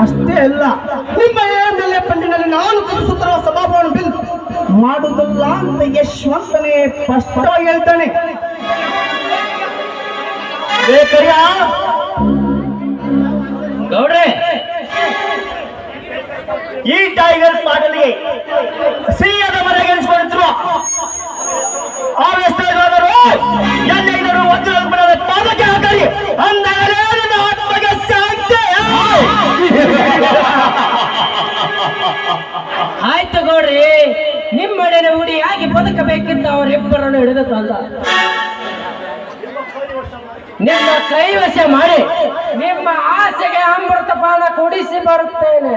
ಅಷ್ಟೇ ಅಲ್ಲ, ನಿಮ್ಮ ಮೇಲೆ ಪಂಡಿನಲ್ಲಿ ನಾನು ಕಲಿಸುತ್ತಿರುವ ಸಭಾಭವನ ಬಿಲ್ ಮಾಡುವುದಿಲ್ಲ ಅಂತ ಯಶವಂತನೇ ಸ್ಪಷ್ಟವಾಗಿ ಹೇಳ್ತಾನೆ. ಗೌಡ್ರೆ, ಈ ಟೈಗರ್ ಪಾಟಲಿಗೆ ಸಿಹಿಯಾದ ಮನೆಗೆ ಎನಿಸಿಕೊಳ್ಳುತ್ತಿರುವ ಆ ವ್ಯಸ್ತರು ಎಲ್ಲರೂ ವಜ್ರದ ಪಾದಕ್ಕೆ ಹಾಕಲಿ ಅಂದಾಗಲೇ ನನ್ನ ಆತ್ಮಗೆ ಶಾಂತಿ. ಆಯ್ತು ಗೌಡ್ರಿ, ನಿಮ್ಮಡೆನ ಉಡಿಯಾಗಿ ಬದುಕಬೇಕಿತ್ತು ಅವರಿಬ್ಬರನ್ನು ಹಿಡಿದು ತಂದ. ನಿಮ್ಮ ಕೈವಶ ಮಾಡಿ ನಿಮ್ಮ ಆಸೆಗೆ ಅಮೃತ ಪಾನ ಕುಡಿಸಿ ಬರುತ್ತೇನೆ.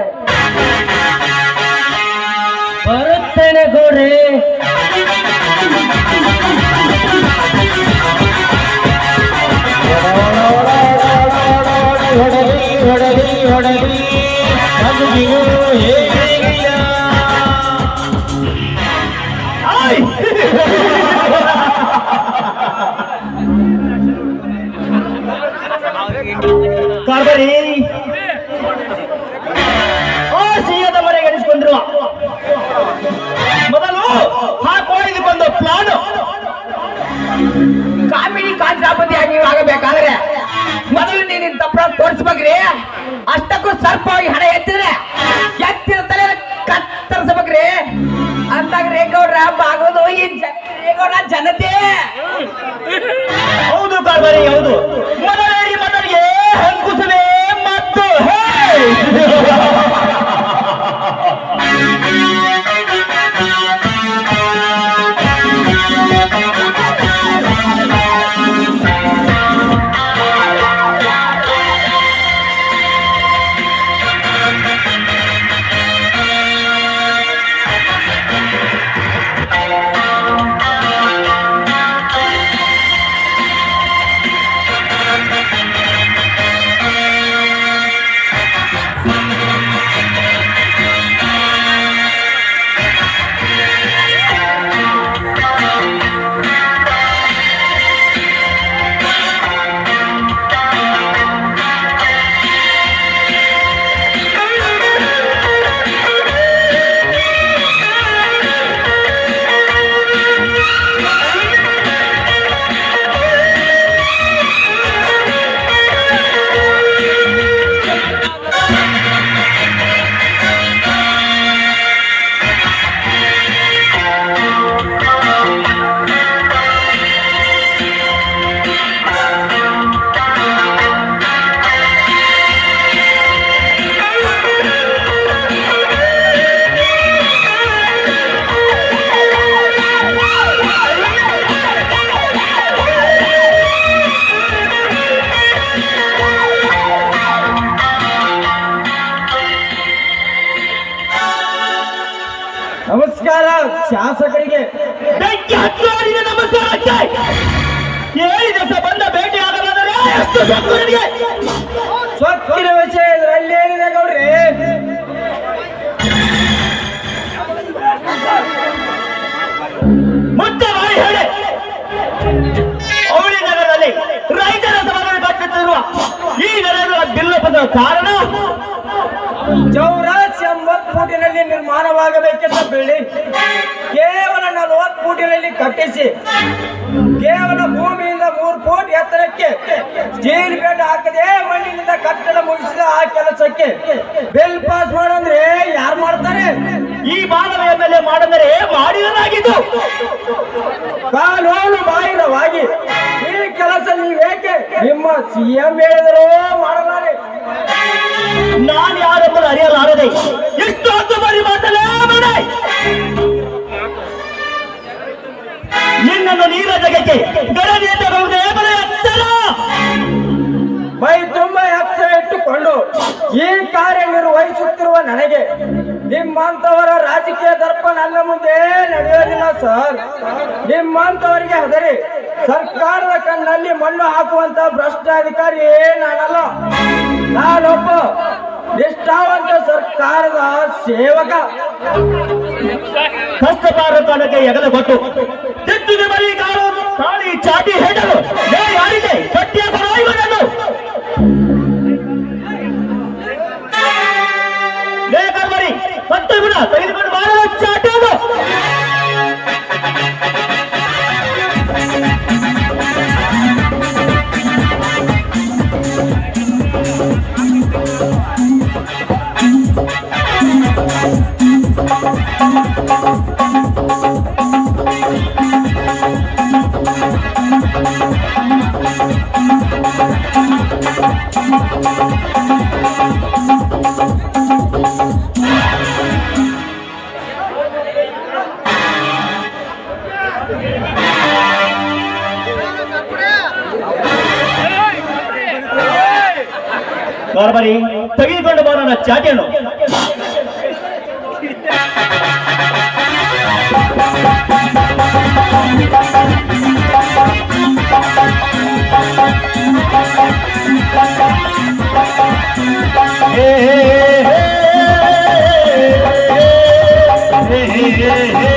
ಕಾರ್ಬಾರಿ ಸಿಹಿಯದ ಮನೆ ಗಳಿಸಿಕೊಂಡಿರುವ ಮೊದಲು ಹಾಕೋದಕ್ಕೊಂದು ಪ್ಲಾನ್. ಕಾಮಿಡಿ ಕಾಂಚಾಪತಿ ಆಗಿ ಆಗಬೇಕಾದ್ರೆ ಮೊದಲು ನೀನು ತಪ್ಪು ತೋರಿಸ್ಬೇಕ್ರಿ. ಅಷ್ಟಕ್ಕೂ ಸರ್ಪವಾಗಿ ಹಣ ಎತ್ತಿದ್ರೆ ಎತ್ತಿದ ತಲೆ ಕತ್ತರಿಸ್ಬೇಕ್ರಿ. ಅಂದಾಗ ರೇಗೌಡ್ರ ಬಾಗೋದು ಈ ರೇಗೌಡ ಜನತೆ. ಹೌದು ಕಾರ್ಬಾರಿ, ಹೌದು. ಮೊದಲೇರಿ ಮೊದಲಿಗೆ ಹಂಕುಸವೇ ಮತ್ತು ನಮಸ್ಕಾರ ಶಾಸಕರಿಗೆ. ಬೆಂಕಿ ಹಚ್ಚುವವರಿಗೆ ನಮಸ್ಕಾರ. ಹೇಳಿದ ಬಂದ ಭೇಟಿ ಆಗಲಾದರೆ ಎಷ್ಟು ಸೊಕ್ಕಿನವರಿಗೆ? ಸೊಕ್ಕಿನ ವಿಷಯ ಇದರಲ್ಲಿ ಏನಿದೆ ಗೌಡ್ರಿ? ಮುಚ್ಚ ಬಾಯಿ ಹೇಳಿ. ಅವಳಿ ನಗರದಲ್ಲಿ ರೈತರ ಸಭೆಗಳು ಕಟ್ಟುತ್ತಿರುವ ಈ ನಗರದ ಬಿಲ್ಲು ಬಂದ ಕಾರಣ ಚೌರಾಸಿ 80 ಫೂಟಿನಲ್ಲಿ ನಿರ್ಮಾಣವಾಗಬೇಕೆಂದ ಬಿಲ್ಡಿಂಗ್ ಕೇವಲ 40 ಫೂಟಿನಲ್ಲಿ ಕಟ್ಟಿಸಿ ಕೇವಲ ಭೂಮಿಯಿಂದ 3 ಫೂಟ್ ಎತ್ತರಕ್ಕೆ ಸ್ಟೀಲ್ ಬೆಡ್ ಹಾಕದೆ ಮಣ್ಣಿನಿಂದ ಕಟ್ಟಡ ಮುಗಿಸಿದ ಆ ಕೆಲಸಕ್ಕೆ ಬಿಲ್ ಪಾಸ್ ಮಾಡಂದ್ರೆ ಯಾರು ಮಾಡ್ತಾರೆ? ಈ ಭಾಗದ ಮೇಲೆ ಮಾಡಂದರೆ ಮಾಡಿರಲಾಗಿದ್ದು ಕಾನೂನು ಬಾಹಿರವಾಗಿ ಈ ಕೆಲಸ ನೀವೇಕೆ ನಿಮ್ಮ ಸಿಎಂ ಹೇಳಿದರೂ ಮಾಡಲಾರೆ. ನಾನು ಯಾರೆಂಬುದು ಅರಿಯಲಾರದೆ ಎಷ್ಟು ಹೊತ್ತು ಬರಿ ಮಾತಲೇ ಬೇಡ. ನಿನ್ನನ್ನು ನೀರ ಜಗಕ್ಕೆ ಗಣನೀಯತೆ ಬಹುದೇ ಬಲ ಎತ್ತರ ಮೈ ತುಂಬ ಎತ್ತರ ಇಟ್ಟುಕೊಂಡು ಈ ಕಾರ್ಯ ನಿರ್ವಹಿಸುತ್ತಿರುವ ನನಗೆ ನಿಮ್ಮಂತವರ ರಾಜಕೀಯ ದರ್ಪ ನನ್ನ ಮುಂದೆ ನಡೆಯೋದಿಲ್ಲ ಸರ್. ನಿಮ್ಮಂತವರಿಗೆ ಹೆದರಿ ಸರ್ಕಾರದ ಕಣ್ಣಲ್ಲಿ ಮಣ್ಣು ಹಾಕುವಂತ ಭ್ರಷ್ಟಾಧಿಕಾರಿ ನಾನಲ್ಲ. ನಾನೊಬ್ಬ ನಿಷ್ಠಾವಂತ ಸರ್ಕಾರದ ಸೇವಕ. ಕಷ್ಟಪಾರಕ್ಕೆ ಎಗಲ ಕೊಟ್ಟು ತಿದ್ದುಗೆ ಬರೀ ಕಾಳಿ ಚಾಟಿ ಹೇಳಲು ಯಾರಿಗೆ ಸತ್ಯ ಬರೋಯ್ವನನ್ನು ಬೇಕಾದ್ರೆ ಬರೀ ಮತ್ತೆ ಗುಣ ತೆಗೆದುಕೊಂಡು ಬಾರೋ ಚಾಟಿ ಅದು. ಕಾರ್ಬಾರಿ ತೆಗೆದುಕೊಂಡು ಬರೋಣ ಚಾಟಿಯನ್ನು. ಹೇ